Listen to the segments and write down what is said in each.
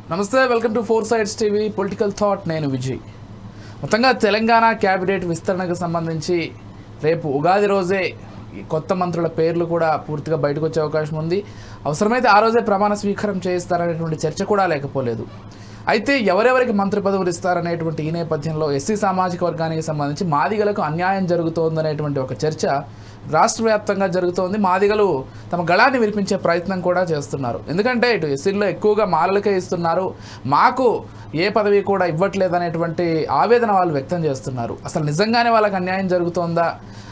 నమస్తే, welcome to four sides TV political thought. నేను విజయ్. మొత్తంగా తెలంగాణ క్యాబినెట్ విస్తరణకు సంబంధించి రేపు ఉగాది రోజే కొత్త మంత్రుల పేర్లు కూడా పూర్తిగా బయటకు వచ్చే అవకాశం ఉంది. అవసరమైతే ఆ రోజే ప్రమాణ స్వీకారం చేయిస్తారనేటువంటి చర్చ కూడా లేకపోలేదు. అయితే ఎవరెవరికి మంత్రి పదవులు ఇస్తారనేటువంటి ఈ నేపథ్యంలో ఎస్సీ సామాజిక వర్గానికి సంబంధించి మాదిగలకు అన్యాయం జరుగుతోందనేటువంటి ఒక చర్చ రాష్ట్ర వ్యాప్తంగా జరుగుతోంది. మాదిగలు తమ గళాన్ని వినిపించే ప్రయత్నం కూడా చేస్తున్నారు. ఎందుకంటే ఇటు ఎస్సీల్లో ఎక్కువగా మాలలకే ఇస్తున్నారు, మాకు ఏ పదవి కూడా ఇవ్వట్లేదు అనేటువంటి ఆవేదన వాళ్ళు వ్యక్తం చేస్తున్నారు. అసలు నిజంగానే వాళ్ళకి అన్యాయం జరుగుతోందా,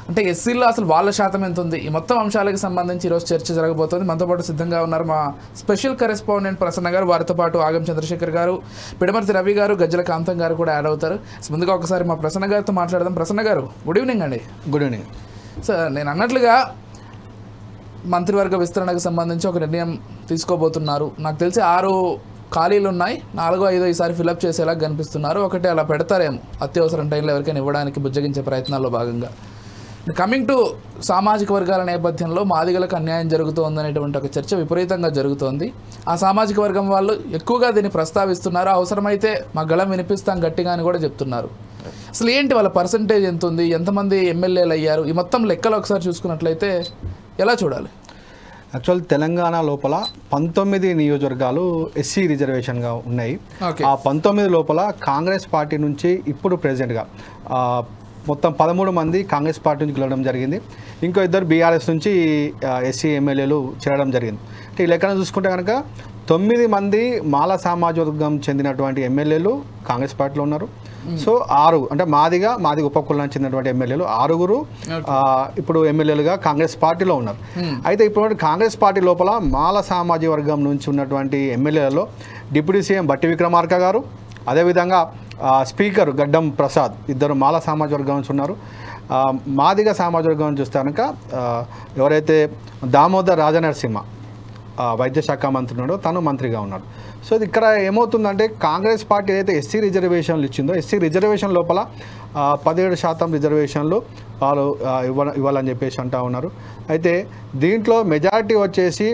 అంటే ఎస్సీల్లో అసలు వాళ్ళ శాతం ఎంత ఉంది, ఈ మొత్తం అంశాలకు సంబంధించి ఈరోజు చర్చ జరగబోతోంది. మనతో పాటు సిద్ధంగా ఉన్నారు మా స్పెషల్ కరెస్పాండెంట్ ప్రసన్న గారు, వారితో పాటు ఆగం చంద్రశేఖర్ గారు, పిడమర్తి రవి గారు, గజ్జల కాంతం గారు కూడా యాడ్ అవుతారు. ముందుగా ఒకసారి మా ప్రసన్న గారితో మాట్లాడదాం. ప్రసన్న గారు, గుడ్ ఈవినింగ్ అండి. గుడ్ ఈవినింగ్ సార్, నేను అన్నట్లుగా మంత్రివర్గ విస్తరణకు సంబంధించి ఒక నిర్ణయం తీసుకోబోతున్నారు. నాకు తెలిసి 6 ఖాళీలు ఉన్నాయి, 4, 5 ఈసారి ఫిలప్ చేసేలా కనిపిస్తున్నారు. ఒకటి అలా పెడతారేమో అత్యవసరం టైంలో ఎవరికైనా ఇవ్వడానికి బుజ్జగించే ప్రయత్నాల్లో భాగంగా. కమింగ్ టు సామాజిక వర్గాల నేపథ్యంలో మాదిగలకు అన్యాయం జరుగుతోందనేటువంటి ఒక చర్చ విపరీతంగా జరుగుతోంది. ఆ సామాజిక వర్గం వాళ్ళు ఎక్కువగా దీన్ని ప్రస్తావిస్తున్నారు. అవసరమైతే మా గళం వినిపిస్తాం గట్టిగా అని కూడా చెప్తున్నారు. అసలు ఏంటి వాళ్ళ పర్సంటేజ్ ఎంత ఉంది, ఎంతమంది ఎమ్మెల్యేలు అయ్యారు, ఈ మొత్తం లెక్కలు ఒకసారి చూసుకున్నట్లయితే ఎలా చూడాలి? యాక్చువల్ తెలంగాణ లోపల 19 నియోజకవర్గాలు ఎస్సీ రిజర్వేషన్గా ఉన్నాయి. ఆ 19 లోపల కాంగ్రెస్ పార్టీ నుంచి ఇప్పుడు ప్రెసిడెంట్గా మొత్తం 13 మంది కాంగ్రెస్ పార్టీ నుంచి గెలవడం జరిగింది. ఇంకో 2 బీఆర్ఎస్ నుంచి ఎస్సీ ఎమ్మెల్యేలు చేరడం జరిగింది. అంటే ఈ లెక్కన చూసుకుంటే కనుక 9 మంది మాల సామాజిక వర్గం చెందినటువంటి ఎమ్మెల్యేలు కాంగ్రెస్ పార్టీలో ఉన్నారు. సో 6 అంటే మాదిగ ఉపకులానికి చెందినటువంటి ఎమ్మెల్యేలు 6 ఇప్పుడు ఎమ్మెల్యేలుగా కాంగ్రెస్ పార్టీలో ఉన్నారు. అయితే ఇప్పుడు కాంగ్రెస్ పార్టీ లోపల మాల సామాజిక వర్గం నుంచి ఉన్నటువంటి ఎమ్మెల్యేలలో డిప్యూటీ సీఎం బట్టి విక్రమార్క గారు, అదేవిధంగా స్పీకర్ గడ్డం ప్రసాద్, 2 మాల సామాజిక వర్గం నుంచి ఉన్నారు. మాదిగ సామాజిక వర్గం నుంచి చూస్తే కనుక ఎవరైతే దామోదర్ రాజనరసింహ వైద్య శాఖ మంత్రి ఉన్నాడో తను మంత్రిగా ఉన్నాడు. సో ఇది ఇక్కడ ఏమవుతుందంటే కాంగ్రెస్ పార్టీ ఏదైతే ఎస్సీ రిజర్వేషన్లు ఇచ్చిందో ఎస్సీ రిజర్వేషన్ లోపల 17% రిజర్వేషన్లు వాళ్ళు ఇవ్వాలని చెప్పేసి అంటూ ఉన్నారు. అయితే దీంట్లో మెజారిటీ వచ్చేసి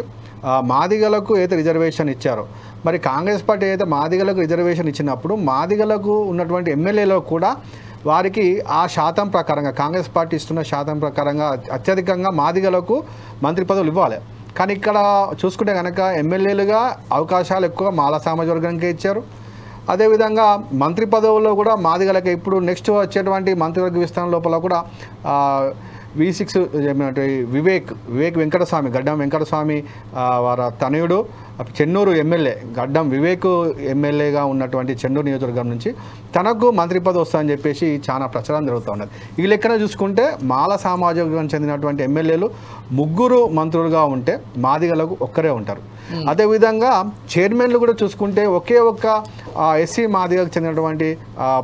మాదిగలకు ఏదైతే రిజర్వేషన్ ఇచ్చారో, మరి కాంగ్రెస్ పార్టీ అయితే మాదిగలకు రిజర్వేషన్ ఇచ్చినప్పుడు మాదిగలకు ఉన్నటువంటి ఎమ్మెల్యేలో కూడా వారికి ఆ శాతం ప్రకారంగా కాంగ్రెస్ పార్టీ ఇస్తున్న శాతం ప్రకారంగా అత్యధికంగా మాదిగలకు మంత్రి పదవులు ఇవ్వాలి. కానీ ఇక్కడ చూసుకుంటే కనుక ఎమ్మెల్యేలుగా అవకాశాలు ఎక్కువ మాల సామాజిక వర్గానికే ఇచ్చారు. అదేవిధంగా మంత్రి పదవుల్లో కూడా మాదిగలకే. ఇప్పుడు నెక్స్ట్ వచ్చేటువంటి మంత్రివర్గ విస్తరణ లోపల కూడా V6 వివేక్ వెంకటస్వామి, గడ్డం వెంకటస్వామి వారి తనయుడు చెన్నూరు ఎమ్మెల్యే గడ్డం వివేక్ ఎమ్మెల్యేగా ఉన్నటువంటి చెన్నూరు నియోజకవర్గం నుంచి తనకు మంత్రి పదవి వస్తుందని చెప్పేసి చాలా ప్రచారం జరుగుతూ ఉన్నది. ఈ లెక్కన చూసుకుంటే మాల సామాజిక వర్గం చెందినటువంటి ఎమ్మెల్యేలు 3 మంత్రులుగా ఉంటే మాదిగలకు ఒక్కరే ఉంటారు. అదేవిధంగా చైర్మన్లు కూడా చూసుకుంటే ఒకే ఒక్క ఎస్సీ మాదిగకు చెందినటువంటి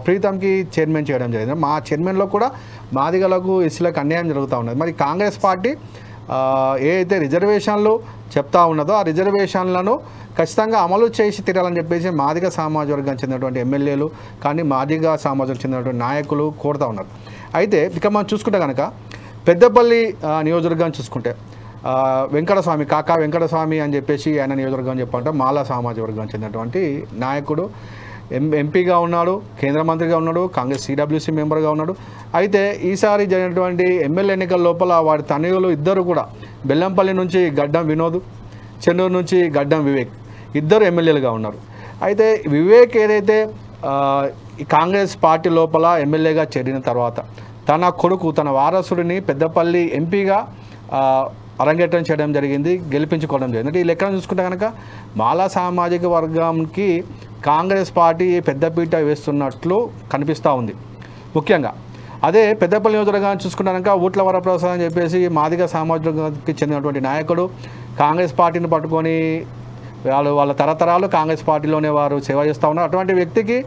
ప్రీతంకి చైర్మన్ చేయడం జరిగింది. మా చైర్మన్లో కూడా మాదిగలకు ఎస్సీలకు అన్యాయం జరుగుతూ ఉన్నది. మరి కాంగ్రెస్ పార్టీ ఏదైతే రిజర్వేషన్లు చెప్తా ఉన్నదో ఆ రిజర్వేషన్లను ఖచ్చితంగా అమలు చేసి తీరాలని చెప్పేసి మాదిగ సామాజిక వర్గం చెందినటువంటి ఎమ్మెల్యేలు కానీ మాదిగ సామాజిక చెందినటువంటి నాయకులు కోరుతూ ఉన్నారు. అయితే ఇక మనం చూసుకుంటే కనుక పెద్దపల్లి నియోజకవర్గాన్ని చూసుకుంటే వెంకటస్వామి, కాకా వెంకటస్వామి అని చెప్పేసి ఆయన నియోజకవర్గం చెప్పంటే మాల సామాజిక వర్గం చెందినటువంటి నాయకుడు ఎంపీగా ఉన్నాడు, కేంద్ర మంత్రిగా ఉన్నాడు, కాంగ్రెస్ CWC మెంబర్గా ఉన్నాడు. అయితే ఈసారి జరిగినటువంటి ఎమ్మెల్యే ఎన్నికల లోపల వారి తనయులు 2 కూడా బెల్లంపల్లి నుంచి గడ్డం వినోద్, చెన్నూరు నుంచి గడ్డం వివేక్ 2 ఎమ్మెల్యేలుగా ఉన్నారు. అయితే వివేక్ ఏదైతే కాంగ్రెస్ పార్టీ లోపల ఎమ్మెల్యేగా చేరిన తర్వాత తన కొడుకు తన వారసుడిని పెద్దపల్లి ఎంపీగా అరంగేట్రం చేయడం జరిగింది, గెలిపించుకోవడం జరిగింది. అంటే ఈ లెక్కను చూసుకుంటే కనుక మాలా సామాజిక వర్గంకి కాంగ్రెస్ పార్టీ పెద్దపీట వేస్తున్నట్లు కనిపిస్తూ ఉంది. ముఖ్యంగా అదే పెద్దపల్లి నియోజకవర్గాన్ని చూసుకుంటే కనుక ఊట్ల వరప్రసాద్ అని చెప్పేసి మాదిగ సామాజిక వర్గానికి చెందినటువంటి నాయకుడు కాంగ్రెస్ పార్టీని పట్టుకొని వాళ్ళ తరతరాలు కాంగ్రెస్ పార్టీలోనే వారు సేవ చేస్తూ ఉన్నారు. అటువంటి వ్యక్తికి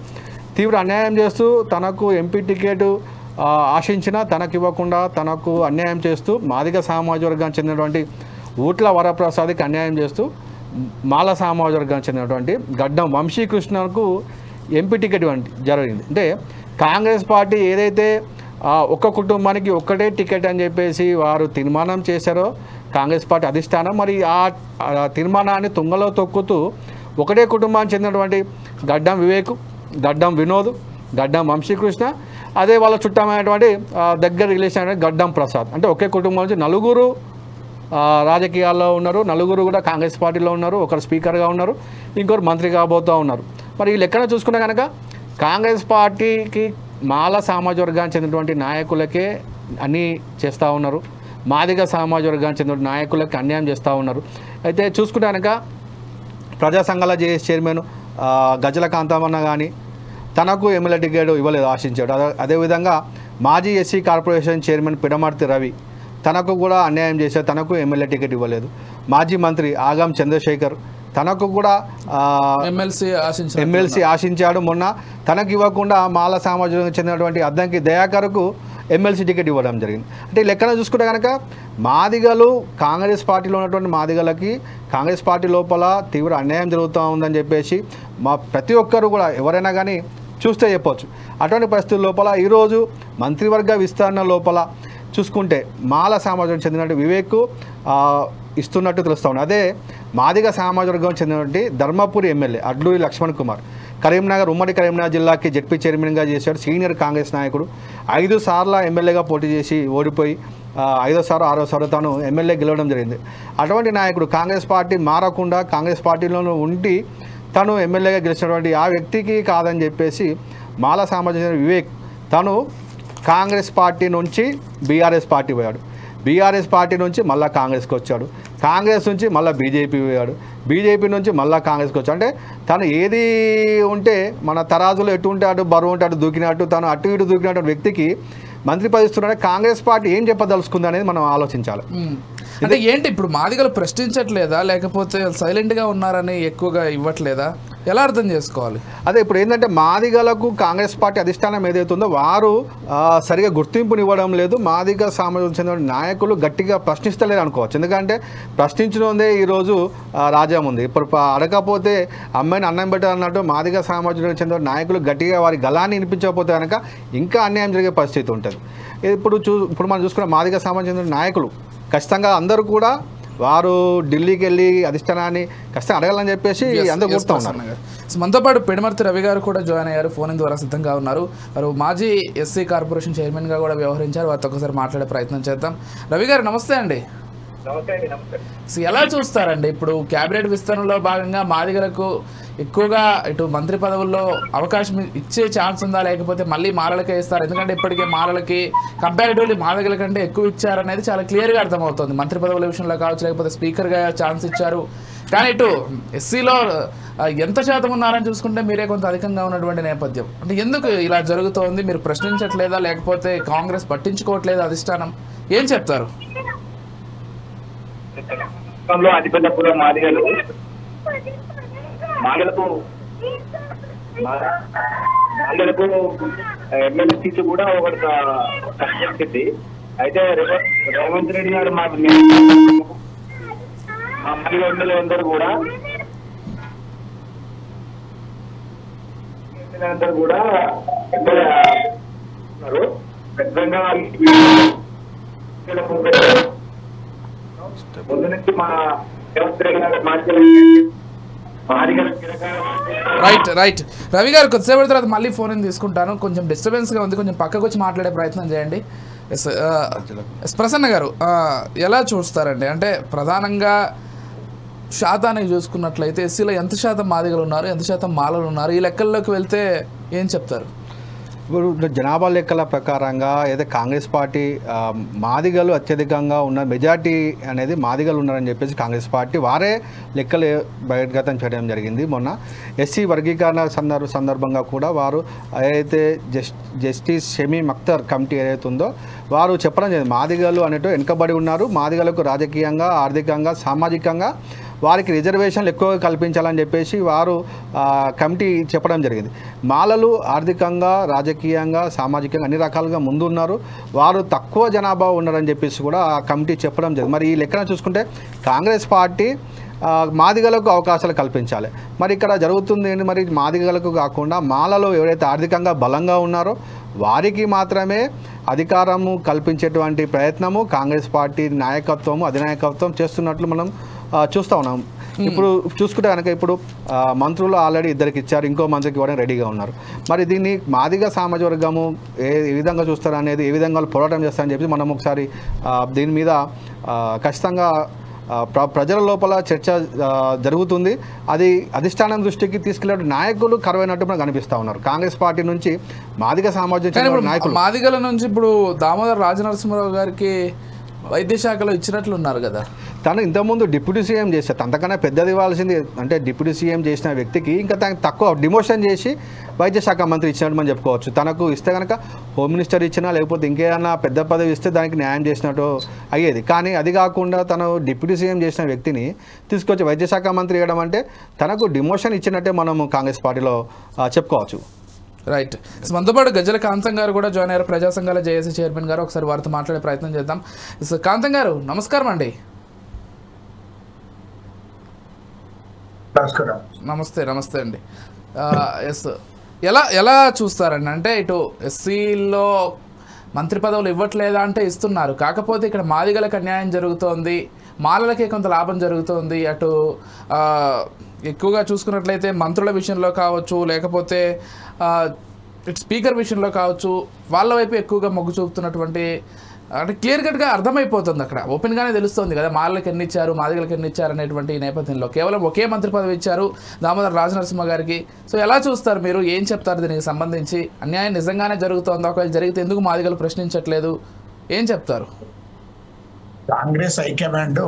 తీవ్ర అన్యాయం చేస్తూ తనకు ఎంపీ టికెట్ ఆశించినా తనకు ఇవ్వకుండా తనకు అన్యాయం చేస్తూ మాదిగ సామాజిక వర్గానికి చెందినటువంటి ఊట్ల వరప్రసాద్కి అన్యాయం చేస్తూ మాల సామాజిక వర్గానికి చెందినటువంటి గడ్డం వంశీకృష్ణకు ఎంపీ టికెట్ జరిగింది. అంటే కాంగ్రెస్ పార్టీ ఏదైతే ఒక్క కుటుంబానికి ఒక్కటే టికెట్ అని చెప్పేసి వారు తీర్మానం చేశారో కాంగ్రెస్ పార్టీ అధిష్టానం, మరి ఆ తీర్మానాన్ని తుంగలో తొక్కుతూ ఒకటే కుటుంబానికి చెందినటువంటి గడ్డం వివేక్, గడ్డం వినోద్, గడ్డం వంశీకృష్ణ, అదే వాళ్ళ చుట్టమైనటువంటి దగ్గర రిలేషన్ అయిన గడ్డం ప్రసాద్. అంటే ఒకే కుటుంబం నుంచి నలుగురు రాజకీయాల్లో ఉన్నారు, నలుగురు కూడా కాంగ్రెస్ పార్టీలో ఉన్నారు, ఒకరు స్పీకర్గా ఉన్నారు, ఇంకొకరు మంత్రి కాబోతూ ఉన్నారు. మరి ఈ లెక్కన చూసుకుంటే కనుక కాంగ్రెస్ పార్టీకి మాల సామాజిక వర్గానికి చెందినటువంటి నాయకులకే అన్నీ చేస్తూ ఉన్నారు, మాదిగ సామాజిక వర్గానికి చెందిన నాయకులకి అన్యాయం చేస్తూ ఉన్నారు. అయితే చూసుకుంటే కనుక ప్రజా సంఘాల జేఏసీ చైర్మన్ గజల కాంతమన్న కానీ తనకు ఎమ్మెల్యే టికెట్ ఇవ్వలేదు, ఆశించాడు. అదేవిధంగా మాజీ SC corporation chairman Pidamarthi Ravi తనకు కూడా అన్యాయం చేశారు, తనకు ఎమ్మెల్యే టికెట్ ఇవ్వలేదు. మాజీ మంత్రి ఆగం చంద్రశేఖర్ తనకు కూడా ఎమ్మెల్సీ ఆశించాడు, మొన్న తనకు ఇవ్వకుండా మాల సమాజానికి చెందినటువంటి అద్దంకి దయాకర్కు ఎమ్మెల్సీ టికెట్ ఇవ్వడం జరిగింది. అంటే లెక్కన చూసుకుంటే కనుక మాదిగలు కాంగ్రెస్ పార్టీలో ఉన్నటువంటి మాదిగలకి కాంగ్రెస్ పార్టీ లోపల తీవ్ర అన్యాయం జరుగుతూ ఉందని చెప్పేసి ప్రతి ఒక్కరు కూడా ఎవరైనా కానీ చూస్తే చెప్పవచ్చు. అటువంటి పరిస్థితుల లోపల ఈరోజు మంత్రివర్గ విస్తరణ లోపల చూసుకుంటే మాల సమాజానికి చెందినటువంటి వివేక్ ఇస్తున్నట్టు తెలుస్తూ ఉంది. అదే మాదిగ సామాజిక వర్గం చెందినటువంటి ధర్మపురి ఎమ్మెల్యే అడ్లూరి లక్ష్మణ్ కుమార్ కరీంనగర్, ఉమ్మడి కరీంనగర్ జిల్లాకి జెడ్పీ చైర్మన్గా చేశాడు. సీనియర్ కాంగ్రెస్ నాయకుడు 5 సార్ల ఎమ్మెల్యేగా పోటీ చేసి ఓడిపోయి 5వ సారి 6వ సారి తాను ఎమ్మెల్యే గెలవడం జరిగింది. అటువంటి నాయకుడు కాంగ్రెస్ పార్టీ మారకుండా కాంగ్రెస్ పార్టీలోనూ ఉండి తను ఎమ్మెల్యేగా గెలిచినటువంటి ఆ వ్యక్తికి కాదని చెప్పేసి మాల సామాజిక వివేక్ తను కాంగ్రెస్ పార్టీ నుంచి బీఆర్ఎస్ పార్టీ పోయాడు, బీఆర్ఎస్ పార్టీ నుంచి మళ్ళీ కాంగ్రెస్కి వచ్చాడు, కాంగ్రెస్ నుంచి మళ్ళీ బీజేపీ పోయాడు, బీజేపీ నుంచి మళ్ళీ కాంగ్రెస్కి వచ్చాడు. అంటే తను ఏది ఉంటే మన తరాజులో ఎటు ఉంటే అటు బరువు ఉంటే అటు దూకినట్టు తను అటు ఇటు దూకినట్టు వ్యక్తికి మంత్రి పదవి ఇస్తున్నాడు. కాంగ్రెస్ పార్టీ ఏం చెప్పదలుచుకుంది అనేది మనం ఆలోచించాలి. అంటే ఏంటి ఇప్పుడు మాదిగలు ప్రశ్నించట్లేదా, లేకపోతే సైలెంట్గా ఉన్నారని ఎక్కువగా ఇవ్వట్లేదా, ఎలా అర్థం చేసుకోవాలి? అదే ఇప్పుడు ఏంటంటే మాదిగలకు కాంగ్రెస్ పార్టీ అధిష్టానం ఏదైతుందో వారు సరిగా గుర్తింపునివ్వడం లేదు. మాదిగ సామాజిక చెందిన నాయకులు గట్టిగా ప్రశ్నిస్తలేరు అనుకోవచ్చు. ఎందుకంటే ప్రశ్నించడందే ఈరోజు రాజ్యం ఉంది. ఇప్పుడు అడగకపోతే అమ్మాయిని అన్నం పెట్టారు అన్నట్టు మాదిగ సామాజిక చెందిన నాయకులు గట్టిగా వారి గలాన్ని వినిపించకపోతే కనుక ఇంకా అన్యాయం జరిగే పరిస్థితి ఉంటుంది. ఇప్పుడు మనం చూసుకున్న మాదిగ సామాజిక చెందిన నాయకులు ఖచ్చితంగా అందరూ కూడా వారు ఢిల్లీకి వెళ్ళి అధిష్టానాన్ని ఖచ్చితంగా అడగాలని చెప్పేసి అందరూ కోరుతూ ఉన్నారు. మనతో పాటు పిడమర్తి రవి గారు కూడా జాయిన్ అయ్యారు, ఫోన్ ద్వారా సిద్ధంగా ఉన్నారు. వారు మాజీ ఎస్సీ కార్పొరేషన్ చైర్మన్గా కూడా వ్యవహరించారు. వారితో ఒకసారి మాట్లాడే ప్రయత్నం చేద్దాం. రవి గారు నమస్తే అండి. ఎలా చూస్తారండి ఇప్పుడు క్యాబినెట్ విస్తరణలో భాగంగా మాదిగలకు ఎక్కువగా ఇటు మంత్రి పదవుల్లో అవకాశం ఇచ్చే ఛాన్స్ ఉందా, లేకపోతే మళ్ళీ మాలలకే ఇస్తారు? ఎందుకంటే ఇప్పటికే మాలలకి కంపారిటివ్లీ మాదిగల కంటే ఎక్కువ ఇచ్చారనేది చాలా క్లియర్గా అర్థమవుతుంది. మంత్రి పదవుల విషయంలో కావచ్చు, లేకపోతే స్పీకర్గా ఛాన్స్ ఇచ్చారు. కానీ ఇటు ఎస్సీలో ఎంత శాతం ఉన్నారని చూసుకుంటే మీరే కొంత అధికంగా ఉన్నటువంటి నేపథ్యం. అంటే ఎందుకు ఇలా జరుగుతోంది? మీరు ప్రశ్నించట్లేదా, లేకపోతే కాంగ్రెస్ పట్టించుకోవట్లేదా అధిష్టానం? ఏం చెప్తారు? అతిపెద్ద కుల మాదిగలు మాదిగలకు ఎమ్మెల్యే సీట్లు కూడా ఒకటి కష్టపడింది. అయితే రేవంత్ రెడ్డి గారు మా మాదిగ ఎమ్మెల్యే అందరూ కూడా పెద్దగా ముందు నుంచి మా రైట్ రవి గారు కొద్దిసేపటి తర్వాత మళ్ళీ ఫోన్ తీసుకుంటాను. కొంచెం డిస్టర్బెన్స్గా ఉంది, కొంచెం పక్కకు వచ్చి మాట్లాడే ప్రయత్నం చేయండి. ప్రసన్న గారు ఎలా చూస్తారండి? అంటే ప్రధానంగా శాతానికి చూసుకున్నట్లయితే ఎస్సీలో ఎంత శాతం మాదిగలు ఉన్నారు, ఎంత శాతం మాలలు ఉన్నారు? ఈ లెక్కల్లోకి వెళ్తే ఏం చెప్తారు? ఇప్పుడు జనాభా లెక్కల ప్రకారంగా అయితే కాంగ్రెస్ పార్టీ మాదిగలు అత్యధికంగా ఉన్న మెజార్టీ అనేది మాదిగలు ఉన్నారని చెప్పేసి కాంగ్రెస్ పార్టీ వారే లెక్కలు బహిర్గతం చేయడం జరిగింది. మొన్న ఎస్సీ వర్గీకరణ సందర్భంగా కూడా వారు ఏదైతే జస్టిస్ షమీమ్ అఖ్తర్ కమిటీ ఏదైతే ఉందో వారు చెప్పడం జరిగింది, మాదిగలు అనేటు వెనుకబడి ఉన్నారు, మాదిగలకు రాజకీయంగా, ఆర్థికంగా, సామాజికంగా వారికి రిజర్వేషన్లు ఎక్కువగా కల్పించాలని చెప్పేసి వారు కమిటీ చెప్పడం జరిగింది. మాలలు ఆర్థికంగా, రాజకీయంగా, సామాజికంగా అన్ని రకాలుగా ముందున్నారు, వారు తక్కువ జనాభా ఉన్నారని చెప్పేసి కూడా ఆ కమిటీ చెప్పడం జరిగింది. మరి ఈ లెక్కన చూసుకుంటే కాంగ్రెస్ పార్టీ మాదిగలకు అవకాశాలు కల్పించాలి. మరి ఇక్కడ జరుగుతుంది ఏంటి? మరి మాదిగలకు కాకుండా మాలలో ఎవరైతే ఆర్థికంగా బలంగా ఉన్నారో వారికి మాత్రమే అధికారము కల్పించేటువంటి ప్రయత్నము కాంగ్రెస్ పార్టీ నాయకత్వము, అధినాయకత్వం చేస్తున్నట్లు మనం చూస్తూ ఉన్నాం. ఇప్పుడు చూసుకుంటే కనుక ఇప్పుడు మంత్రులు ఆల్రెడీ ఇద్దరికి ఇచ్చారు, ఇంకో మంత్రికి ఇవ్వడం రెడీగా ఉన్నారు. మరి దీన్ని మాదిగ సామాజిక వర్గము ఏ విధంగా చూస్తారు అనేది, ఏ విధంగా పోరాటం చేస్తారని చెప్పి మనం ఒకసారి దీని మీద ఖచ్చితంగా ప్రజల లోపల చర్చ జరుగుతుంది. అది అధిష్టానం దృష్టికి తీసుకెళ్లే నాయకులు కరువైనట్టు మనకు కనిపిస్తూ ఉన్నారు. కాంగ్రెస్ పార్టీ నుంచి మాదిగ సామాజిక నాయకులు, మాదిగల నుంచి ఇప్పుడు దామోదర్ రాజనరసింహారావు గారికి వైద్య శాఖలో ఇచ్చినట్లున్నారు కదా. తను ఇంతకుముందు డిప్యూటీ సీఎం చేశారు, అంతకన్నా పెద్దది ఇవ్వాల్సింది. అంటే డిప్యూటీ సీఎం చేసిన వ్యక్తికి ఇంకా తనకు తక్కువ డిమోషన్ చేసి వైద్య శాఖ మంత్రి ఇచ్చినట్టు మనం చెప్పుకోవచ్చు. తనకు ఇస్తే కనుక హోమ్ మినిస్టర్ ఇచ్చినా లేకపోతే ఇంకేమైనా పెద్ద పదవి ఇస్తే దానికి న్యాయం చేసినట్టు అయ్యేది. కానీ అది కాకుండా తను డిప్యూటీ సీఎం చేసిన వ్యక్తిని తీసుకొచ్చి వైద్య శాఖ మంత్రి ఇవ్వడం అంటే తనకు డిమోషన్ ఇచ్చినట్టే మనం కాంగ్రెస్ పార్టీలో చెప్పుకోవచ్చు. రైట్. మనతో పాటు గజ్జల కాంతం గారు కూడా జాయిన్ అయ్యారు, ప్రజా సంఘాల జేఏసీ చైర్మన్ గారు. ఒకసారి వారితో మాట్లాడే ప్రయత్నం చేద్దాం. కాంతం గారు నమస్కారం అండి. నమస్తే అండి. ఎస్, ఎలా చూస్తారండి? అంటే ఇటు ఎస్సీలో మంత్రి పదవులు ఇవ్వట్లేదా అంటే ఇస్తున్నారు, కాకపోతే ఇక్కడ మాదిగలకు అన్యాయం జరుగుతోంది, మాలలకే కొంత లాభం జరుగుతోంది. అటు ఎక్కువగా చూసుకున్నట్లయితే మంత్రుల విషయంలో కావచ్చు, లేకపోతే ఇటు స్పీకర్ విషయంలో కావచ్చు, వాళ్ళ వైపు ఎక్కువగా మొగ్గు చూపుతున్నటువంటి, అంటే క్లియర్ కట్గా అర్థమైపోతుంది, అక్కడ ఓపెన్గానే తెలుస్తుంది కదా మాలలకు ఎన్ని ఇచ్చారు, మాదిగలకు ఎన్ని ఇచ్చారు అనేటువంటి నేపథ్యంలో. కేవలం ఒకే మంత్రి పదవి ఇచ్చారు దామోదర్ రాజనరసింహ గారికి. సో ఎలా చూస్తారు మీరు? ఏం చెప్తారు దీనికి సంబంధించి? అన్యాయం నిజంగానే జరుగుతుందా? ఒకవేళ జరిగితే ఎందుకు మాదిగలు ప్రశ్నించట్లేదు? ఏం చెప్తారు? కాంగ్రెస్ హైకమాండ్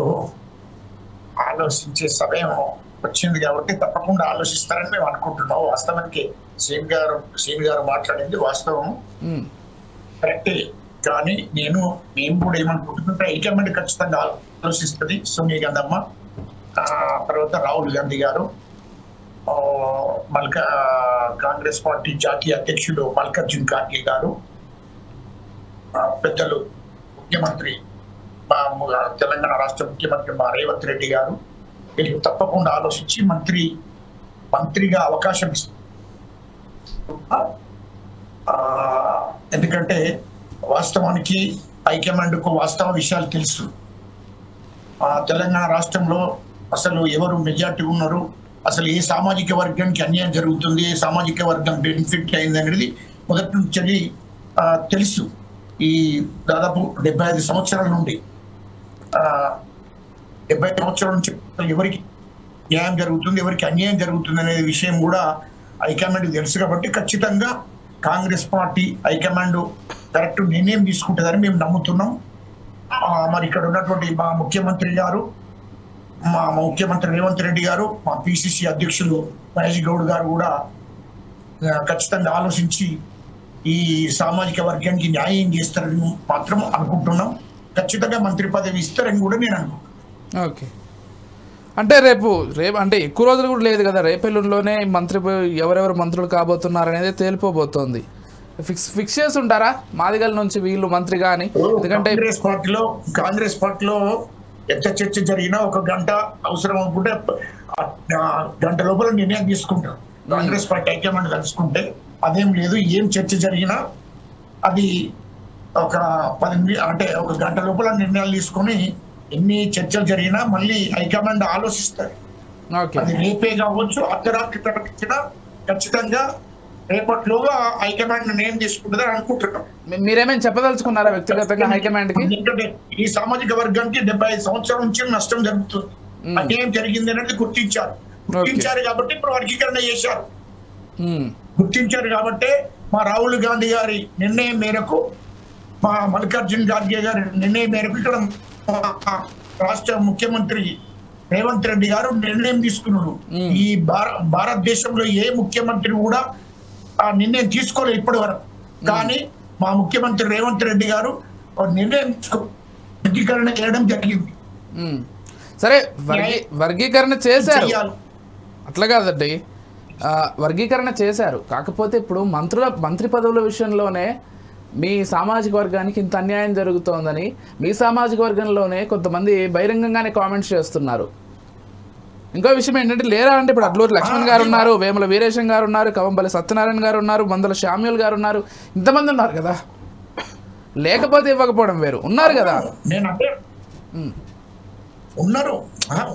ఆలోచించే సమయం వచ్చింది కాబట్టి తప్పకుండా ఆలోచిస్తారని మేము అనుకుంటున్నాం. వాస్తవానికి శ్రీని గారు మాట్లాడింది వాస్తవం, కరెక్టే. కానీ మేము కూడా ఏమనుకుంటున్నాం, హైకమాండ్ ఖచ్చితంగా ఆలోచిస్తుంది. సోనియా గాంధీ అమ్మ, తర్వాత రాహుల్ గాంధీ గారు, కాంగ్రెస్ పార్టీ జాతీయ అధ్యక్షుడు మల్లికార్జున్ ఖార్గే గారు, పెద్దలు ముఖ్యమంత్రి తెలంగాణ రాష్ట్ర ముఖ్యమంత్రి మా రేవంత్ రెడ్డి గారు వీళ్ళకి తప్పకుండా ఆలోచించి మంత్రిగా అవకాశం ఇస్తారు. ఎందుకంటే వాస్తవానికి హైకమాండ్కు వాస్తవ విషయాలు తెలుసు. తెలంగాణ రాష్ట్రంలో అసలు ఎవరు మెజార్టీ ఉన్నారు, అసలు ఏ సామాజిక వర్గానికి అన్యాయం జరుగుతుంది, ఏ సామాజిక వర్గం బెనిఫిట్ అయింది అనేది మొదటి నుంచి తెలుసు. ఈ దాదాపు 75 సంవత్సరాల నుండి 70 సంవత్సరాల నుంచి ఎవరికి న్యాయం జరుగుతుంది, ఎవరికి అన్యాయం జరుగుతుంది అనే విషయం కూడా హైకమాండ్ తెలుసు. కాబట్టి ఖచ్చితంగా కాంగ్రెస్ పార్టీ హైకమాండ్ కరెక్ట్ నిర్ణయం తీసుకుంటుందని మేము నమ్ముతున్నాం. మరి ఇక్కడ ఉన్నటువంటి మా ముఖ్యమంత్రి రేవంత్ రెడ్డి గారు, మా పిసిసి అధ్యక్షులు మహేష్ గౌడ్ గారు కూడా ఖచ్చితంగా ఆలోచించి ఈ సామాజిక వర్గానికి న్యాయం చేస్తారని మాత్రం అనుకుంటున్నాం. ఖచ్చితంగా మంత్రి పదవి ఇస్తారని కూడా నేను అనుకుంటున్నాను. ఓకే, అంటే రేపు అంటే ఎక్కువ రోజులు కూడా లేదు కదా, రేపెల్లులోనే ఎవరెవరు మంత్రులు కాబోతున్నారు అనేది తేలిపోబోతోంది. ఫిక్స్ చేసి ఉంటారా మాదిగల నుంచి వీళ్ళు మంత్రిగా అని? ఎందుకంటే కాంగ్రెస్ పార్టీలో ఎంత చర్చ జరిగినా 1 గంట అవసరం అనుకుంటే గంట లోపల నిర్ణయం తీసుకుంటారు. కాంగ్రెస్ పార్టీ హైకమాండ్ కలుసుకుంటే అదేం లేదు, ఏం చర్చ జరిగినా అది ఒక 1 గంట లోపల నిర్ణయాలు తీసుకొని ఎన్ని చర్చలు జరిగినా మళ్ళీ హైకమాండ్ ఆలోచిస్తారు. అది రేపే కావచ్చు, అర్ధరాత్రి ప్రకటించినా ఖచ్చితంగా రేపట్లోగా హైకమాండ్ నిర్ణయం తీసుకుంటుందని అనుకుంటున్నాం. మీరేమైనా చెప్పదలుచుకున్నారా వ్యక్తిగతంగా హైకమాండ్ కి? ఎందుకంటే ఈ సామాజిక వర్గానికి 75 సంవత్సరాల నుంచి నష్టం జరుగుతుంది, అన్యాయం జరిగింది అనేది గుర్తించారు కాబట్టి ఇప్పుడు వర్గీకరణ చేశారు. గుర్తించారు కాబట్టి మా రాహుల్ గాంధీ గారి నిర్ణయం మేరకు, మా మల్లికార్జున్ ఖార్గే గారి నిర్ణయం మేరకు ఇక్కడ రాష్ట్ర ముఖ్యమంత్రి రేవంత్ రెడ్డి గారు నిర్ణయం తీసుకున్నారు. ఈ భారతదేశంలో ఏ ముఖ్యమంత్రి కూడా ఆ నిర్ణయం తీసుకోలేదు ఇప్పటి వరకు. కానీ మా ముఖ్యమంత్రి రేవంత్ రెడ్డి గారు నిర్ణయం వర్గీకరణ చేయడం జరిగింది. సరే, వర్గీకరణ చేశారు, అట్లా కాదండి, వర్గీకరణ చేశారు. కాకపోతే ఇప్పుడు మంత్రి పదవుల విషయంలోనే మీ సామాజిక వర్గానికి ఇంత అన్యాయం జరుగుతోందని మీ సామాజిక వర్గంలోనే కొంతమంది బహిరంగంగానే కామెంట్స్ చేస్తున్నారు. ఇంకో విషయం ఏంటంటే, లేరా అంటే ఇప్పుడు అడ్లూరి లక్ష్మణ్ గారు ఉన్నారు, వేముల వీరేశం గారు ఉన్నారు, కవంపల్లి సత్యనారాయణ గారు ఉన్నారు, మందల శామ్యూల్ గారు ఉన్నారు, ఇంతమంది ఉన్నారు కదా. లేకపోతే ఇవ్వకపోవడం వేరు, ఉన్నారు కదా. నేనంటే ఉన్నారు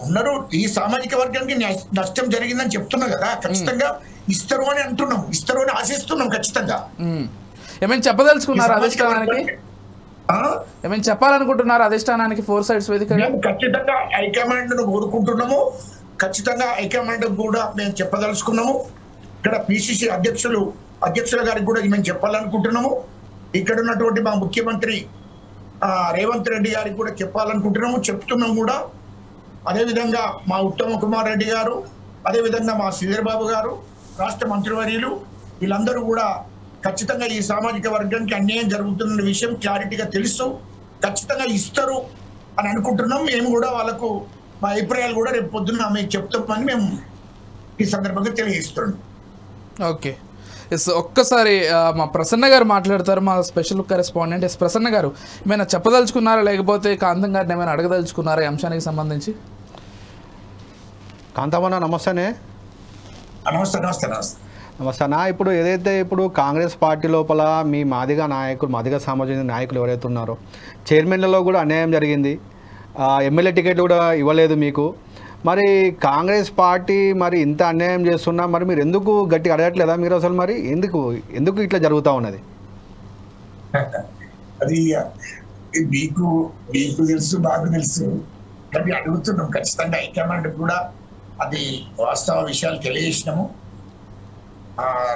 ఉన్నారు. ఈ సామాజిక వర్గానికి నష్టం జరిగిందని చెప్తున్నా కదా, ఖచ్చితంగా ఇస్తారు అని అంటున్నాం, ఇస్తారు అని ఆశిస్తున్నాం ఖచ్చితంగా. ఏమైనా చెప్పదలుచుకున్నారు అధిష్టానానికి, ఏమైనా చెప్పాలనుకుంటున్నారు అధిష్టానానికి 4 sides వేదికగా? ఖచ్చితంగా హైకమాండ్ ను కోరుకుంటున్నాము, ఖచ్చితంగా హైకమాండ్ కూడా మేము చెప్పదలుచుకున్నాము. ఇక్కడ పిసిసి అధ్యక్షుల గారికి కూడా మేము చెప్పాలనుకుంటున్నాము. ఇక్కడ ఉన్నటువంటి మా ముఖ్యమంత్రి రేవంత్ రెడ్డి గారికి కూడా చెప్పాలనుకుంటున్నాము, చెప్తున్నాం కూడా. అదేవిధంగా మా ఉత్తమ్ కుమార్ రెడ్డి గారు, అదేవిధంగా మా శ్రీధర్ బాబు గారు, రాష్ట్ర మంత్రివర్యులు, వీళ్ళందరూ కూడా ఖచ్చితంగా ఈ సామాజిక వర్గానికి అన్యాయం జరుగుతున్న విషయం క్లారిటీగా తెలుసు, ఖచ్చితంగా ఇస్తారు అని అనుకుంటున్నాం. మేము కూడా వాళ్ళకు మా అభిప్రాయాలు కూడా రేపు పొద్దున్న మీకు చెప్తామని మేము ఈ సందర్భంగా తెలియజేస్తున్నాం. ఓకే, ఒక్కసారి మా ప్రసన్న గారు మాట్లాడతారు, మా స్పెషల్ కరెస్పాండెంట్. ప్రసన్న గారు, ఏమైనా చెప్పదలుచుకున్నారా, లేకపోతే కాంతం గారిని ఏమైనా అడగదలుచుకున్నారా ఈ అంశానికి సంబంధించి? కాంతమన్న నమస్తేనే. నమస్తే నమస్తే నమస్తే నమస్తే అన్న. ఇప్పుడు ఏదైతే ఇప్పుడు కాంగ్రెస్ పార్టీ లోపల మీ మాదిగ సామాజిక నాయకులు ఎవరైతే ఉన్నారో చైర్మన్లలో కూడా అన్యాయం జరిగింది, ఎమ్మెల్యే టికెట్లు కూడా ఇవ్వలేదు మీకు. మరి కాంగ్రెస్ పార్టీ మరి ఇంత అన్యాయం చేస్తున్నా మరి మీరు ఎందుకు గట్టిగా అడగట్లేదా మీరు అసలు? మరి ఎందుకు ఇట్లా జరుగుతూ ఉన్నది? అది మీకు తెలుసు, బాగా తెలుసు, కానీ అడుగుతున్నాం. ఖచ్చితంగా హైకమాండ్ కూడా అది వాస్తవ విషయాలు తెలియజేసినాము.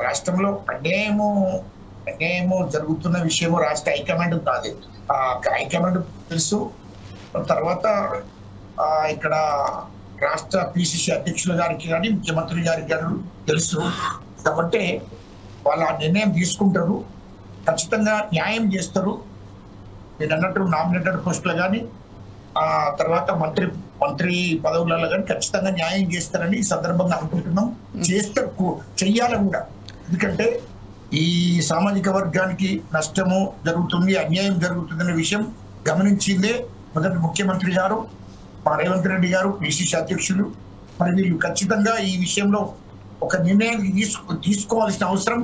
రాష్ట్రంలో అన్యాయము జరుగుతున్న విషయము రాష్ట్ర హైకమాండ్ కాదు, హైకమాండ్ తెలుసు. తర్వాత ఇక్కడ రాష్ట్ర పిసిసి అధ్యక్షుల గారికి కానీ ముఖ్యమంత్రి గారికి కానీ తెలుసు. కాబట్టి వాళ్ళు ఆ నిర్ణయం తీసుకుంటారు, ఖచ్చితంగా న్యాయం చేస్తారు. మీరు అన్నట్టు నామినేటెడ్ పోస్టులు కానీ తర్వాత మంత్రి పదవులలో కానీ ఖచ్చితంగా న్యాయం చేస్తారని ఈ సందర్భంగా అనుకుంటున్నాం. చేస్తారు, చెయ్యాలి కూడా. ఎందుకంటే ఈ సామాజిక వర్గానికి నష్టము జరుగుతుంది, అన్యాయం జరుగుతుందనే విషయం గమనించిందే మొదటి ముఖ్యమంత్రి గారు, మా రేవంత్ రెడ్డి గారు, పిసిసి అధ్యక్షులు. మరి వీళ్ళు ఖచ్చితంగా ఈ విషయంలో ఒక నిర్ణయాన్ని తీసుకోవాల్సిన అవసరం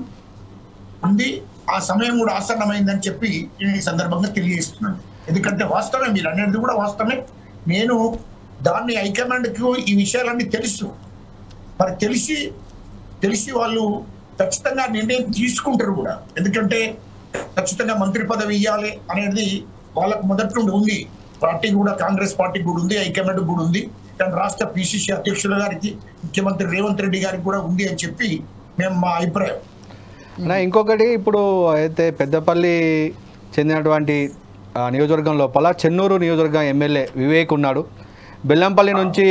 ఉంది. ఆ సమయం కూడా ఆసన్నమైందని చెప్పి నేను ఈ సందర్భంగా తెలియజేస్తున్నాను. ఎందుకంటే వాస్తవమే, మీరు అనేది కూడా వాస్తవమే. నేను దాన్ని హైకమాండ్కు ఈ విషయాలన్నీ తెలుసు. మరి తెలిసి వాళ్ళు ఖచ్చితంగా నిర్ణయం తీసుకుంటారు కూడా. ఎందుకంటే ఖచ్చితంగా మంత్రి పదవి ఇవ్వాలి అనేది వాళ్ళకు మొదటి నుండి ఉంది. పార్టీ కూడా, కాంగ్రెస్ పార్టీకి కూడా ఉంది, హైకమాండ్ కూడా ఉంది. కానీ రాష్ట్ర పిసిసి అధ్యక్షుల గారికి, ముఖ్యమంత్రి రేవంత్ రెడ్డి గారికి కూడా ఉంది అని చెప్పి మేము మా అభిప్రాయం. ఇంకొకటి, ఇప్పుడు అయితే పెద్దపల్లి చెందినటువంటి నియోజకవర్గం లోపల చెన్నూరు నియోజకవర్గం ఎమ్మెల్యే వివేక్ ఉన్నాడు, బెల్లంపల్లి నుంచి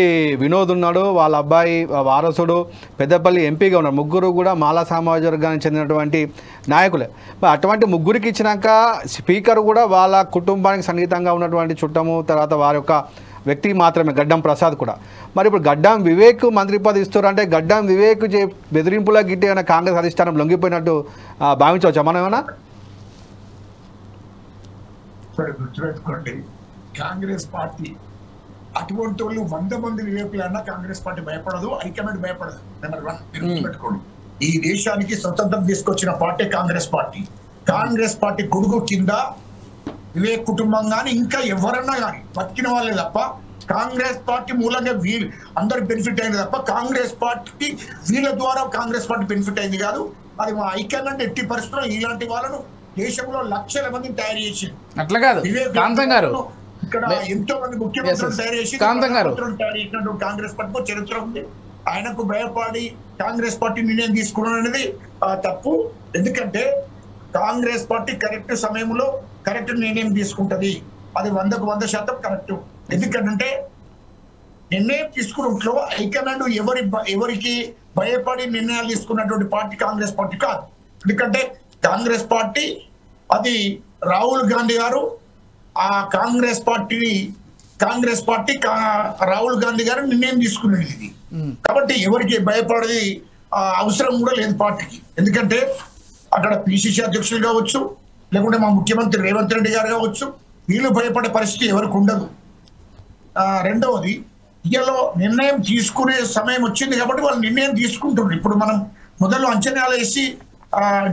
వినోద్ ఉన్నాడు, వాళ్ళ అబ్బాయి వారసుడు పెద్దపల్లి ఎంపీగా ఉన్నారు. ముగ్గురు కూడా మాలా సామాజిక వర్గానికి చెందినటువంటి నాయకులే. అటువంటి ముగ్గురికి ఇచ్చినాక స్పీకర్ కూడా వాళ్ళ కుటుంబానికి సన్నిహితంగా ఉన్నటువంటి చుట్టము, తర్వాత వారి యొక్క వ్యక్తికి మాత్రమే, గడ్డం ప్రసాద్ కూడా. మరి ఇప్పుడు గడ్డం వివేక్ మంత్రి పదవి ఇస్తారు అంటే గడ్డం వివేక్ బెదిరింపులా గిట్టి ఏమైనా కాంగ్రెస్ అధిష్టానం లొంగిపోయినట్టు భావించవచ్చా మనం ఏమన్నా? గుర్తుపెట్టుకోండి, కాంగ్రెస్ పార్టీ అటువంటి వాళ్ళు 100 మంది వివేకులన్నా కాంగ్రెస్ పార్టీ భయపడదు, హైకమాండ్ భయపడదు. నెంబర్ 1 మీరు గుర్తుపెట్టుకోండి. ఈ దేశానికి స్వతంత్రం తీసుకొచ్చిన party Congress party. Congress party గొడుగు కింద వివేక్ కుటుంబం కానీ ఇంకా ఎవరన్నా కానీ బతికిన వాళ్ళే తప్ప, కాంగ్రెస్ పార్టీ మూలంగా వీళ్ళు అందరు బెనిఫిట్ అయింది తప్ప కాంగ్రెస్ పార్టీ వీళ్ళ ద్వారా కాంగ్రెస్ పార్టీ బెనిఫిట్ అయింది కాదు. అది మా హైకమాండ్ ఎట్టి పరిస్థితుల్లో ఇలాంటి వాళ్ళను దేశంలో లక్షల మందిని తయారు చేసి, అట్లా కాదు కాంతం గారు, ఇక్కడ ఎంతో మంది ముఖ్యమంత్రులు తయారు చేసి తయారు చేసినటువంటి కాంగ్రెస్ పార్టీలో చరిత్ర ఉంది. ఆయనకు భయపడి కాంగ్రెస్ పార్టీ నిర్ణయం తీసుకోవడం అనేది తప్పు. ఎందుకంటే కాంగ్రెస్ పార్టీ కరెక్ట్ సమయంలో కరెక్ట్ నిర్ణయం తీసుకుంటది, అది 100% కరెక్ట్. ఎందుకంటే నిర్ణయం తీసుకున్నట్లో హైకమాండ్ ఎవరికి భయపడి నిర్ణయాలు తీసుకున్నటువంటి పార్టీ కాంగ్రెస్ పార్టీ కాదు. ఎందుకంటే కాంగ్రెస్ పార్టీ అది రాహుల్ గాంధీ గారు, ఆ కాంగ్రెస్ పార్టీ రాహుల్ గాంధీ గారు నిర్ణయం తీసుకునేది ఇది. కాబట్టి ఎవరికి భయపడేది అవసరం కూడా లేదు పార్టీకి. ఎందుకంటే అక్కడ పిసిసి అధ్యక్షులు కావచ్చు, లేకుంటే మా ముఖ్యమంత్రి రేవంత్ రెడ్డి గారు కావచ్చు, వీళ్ళు భయపడే పరిస్థితి ఎవరికి ఉండదు. రెండవది, ఇయ్యలో నిర్ణయం తీసుకునే సమయం వచ్చింది కాబట్టి వాళ్ళు నిర్ణయం తీసుకుంటున్నారు. ఇప్పుడు మనం మొదలు అంచనాలు వేసి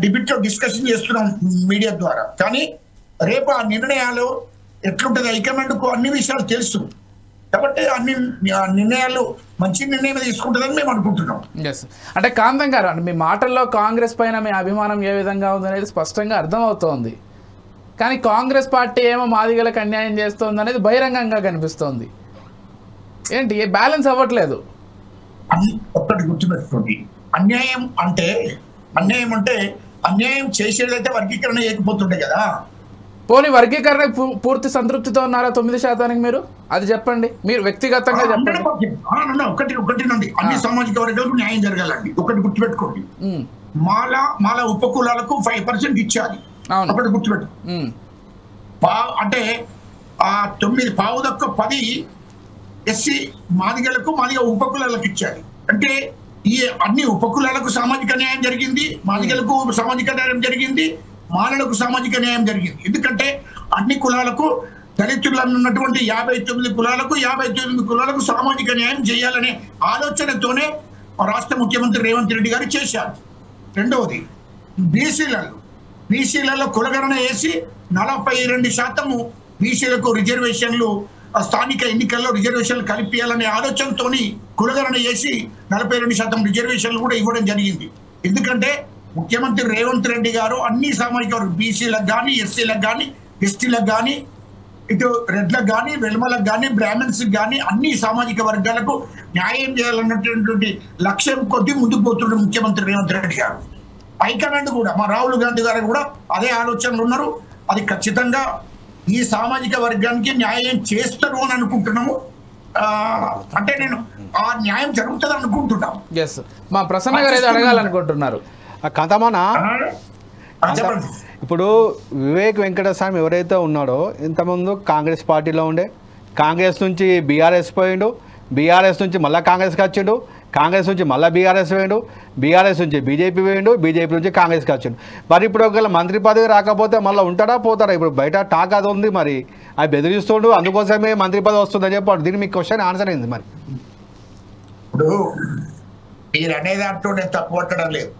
డిబేట్ లో డిస్కషన్ చేస్తున్నాం మీడియా ద్వారా. కానీ రేపు ఆ నిర్ణయాలు ఎట్లుంటుంది, హైకమాండ్ కు అన్ని విషయాలు తెలుసు. కాబట్టి అన్ని నిర్ణయాలు మంచి నిర్ణయం తీసుకుంటుందని మేము అనుకుంటున్నాం. అంటే కాంతం గారు, అంటే మీ మాటల్లో కాంగ్రెస్ పైన మీ అభిమానం ఏ విధంగా ఉందనేది స్పష్టంగా అర్థమవుతోంది. కానీ కాంగ్రెస్ పార్టీ ఏమో మాదిగలకు అన్యాయం చేస్తోంది అనేది బహిరంగంగా కనిపిస్తోంది. ఏంటి బ్యాలెన్స్ అవ్వట్లేదు? ఒక్కటి గుర్తుపెట్టుకోండి, అన్యాయం అంటే అన్యాయం చేసేదైతే వర్గీకరణ చేయకపోతుండే కదా. పోనీ వర్గీకరణ పూర్తి సంతృప్తితో ఉన్నారా 9%? మీరు అది చెప్పండి, మీరు వ్యక్తిగతంగా చెప్పండి. ఒకటి నుండి అన్ని సామాజిక వర్గాలకు న్యాయం జరగాలండి. ఒకటి గుర్తుపెట్టుకోండి, మాల ఉపకులాలకు 5% ఇచ్చాలి. ఒకటి గుర్తుపెట్టు, అంటే 9.10 ఎస్సీ మాదిగలకు మాదిగ ఉపకులాలకు ఇచ్చాలి. అంటే ఈ అన్ని ఉపకులాలకు సామాజిక న్యాయం జరిగింది, మాదిగలకు సామాజిక న్యాయం జరిగింది, మాలలకు సామాజిక న్యాయం జరిగింది. ఎందుకంటే అన్ని కులాలకు, దళితులు ఉన్నటువంటి 59 కులాలకు 59 కులాలకు సామాజిక న్యాయం చేయాలనే ఆలోచనతోనే రాష్ట్ర ముఖ్యమంత్రి రేవంత్ రెడ్డి గారు చేశారు. రెండవది బీసీలలో కులగణన వేసి 42% బీసీలకు రిజర్వేషన్లు స్థానిక ఎన్నికల్లో రిజర్వేషన్లు కలిపియాలనే ఆలోచనతోని కులగణన చేసి 42% రిజర్వేషన్లు కూడా ఇవ్వడం జరిగింది. ఎందుకంటే ముఖ్యమంత్రి రేవంత్ రెడ్డి గారు అన్ని సామాజిక వర్గాలు, బీసీలకు కానీ, ఎస్సీలకు కానీ, ఎస్టీలకు కానీ, ఇటు రెడ్లకు కానీ, వెల్మలకు కానీ, బ్రాహ్మణ్స్కి కానీ అన్ని సామాజిక వర్గాలకు న్యాయం చేయాలన్నటువంటి లక్ష్యం కొద్దీ ముందుకు పోతుండే ముఖ్యమంత్రి రేవంత్ రెడ్డి గారు. హైకమాండ్ కూడా, మా రాహుల్ గాంధీ గారు కూడా అదే ఆలోచనలు ఉన్నారు. అది ఖచ్చితంగా ఈ సామాజిక వర్గానికి న్యాయం చేస్తారు అని అనుకుంటున్నాము. అంటే నేను ఆ న్యాయం జరుగుతుంది అనుకుంటున్నాం. మా ప్రసన్న గారు ఏదో అడగాలనుకుంటున్నారు. కంతమానా, ఇప్పుడు వివేక్ వెంకటస్వామి ఎవరైతే ఉన్నాడో ఇంతకుముందు కాంగ్రెస్ పార్టీలో ఉండే, కాంగ్రెస్ నుంచి బీఆర్ఎస్ పోయిండు, బీఆర్ఎస్ నుంచి మళ్ళీ కాంగ్రెస్కి వచ్చిండు, కాంగ్రెస్ నుంచి మళ్ళీ బీఆర్ఎస్ వేయండు, బీఆర్ఎస్ నుంచి బీజేపీ వేయండు, బీజేపీ నుంచి కాంగ్రెస్కి వచ్చిండు. మరి ఇప్పుడు ఒకవేళ మంత్రి పదవి రాకపోతే మళ్ళీ ఉంటాడా పోతాడా? ఇప్పుడు బయట టాక్ అది ఉంది, మరి అది బెదిరిస్తుండు, అందుకోసమే మంత్రి పదవి వస్తుందని చెప్పాడు. దీనికి మీకు క్వశ్చన్ ఆన్సర్ అయింది. మరి ఇప్పుడు మీరు అనే దాంట్లో నేను తప్పు పట్టడం లేదు,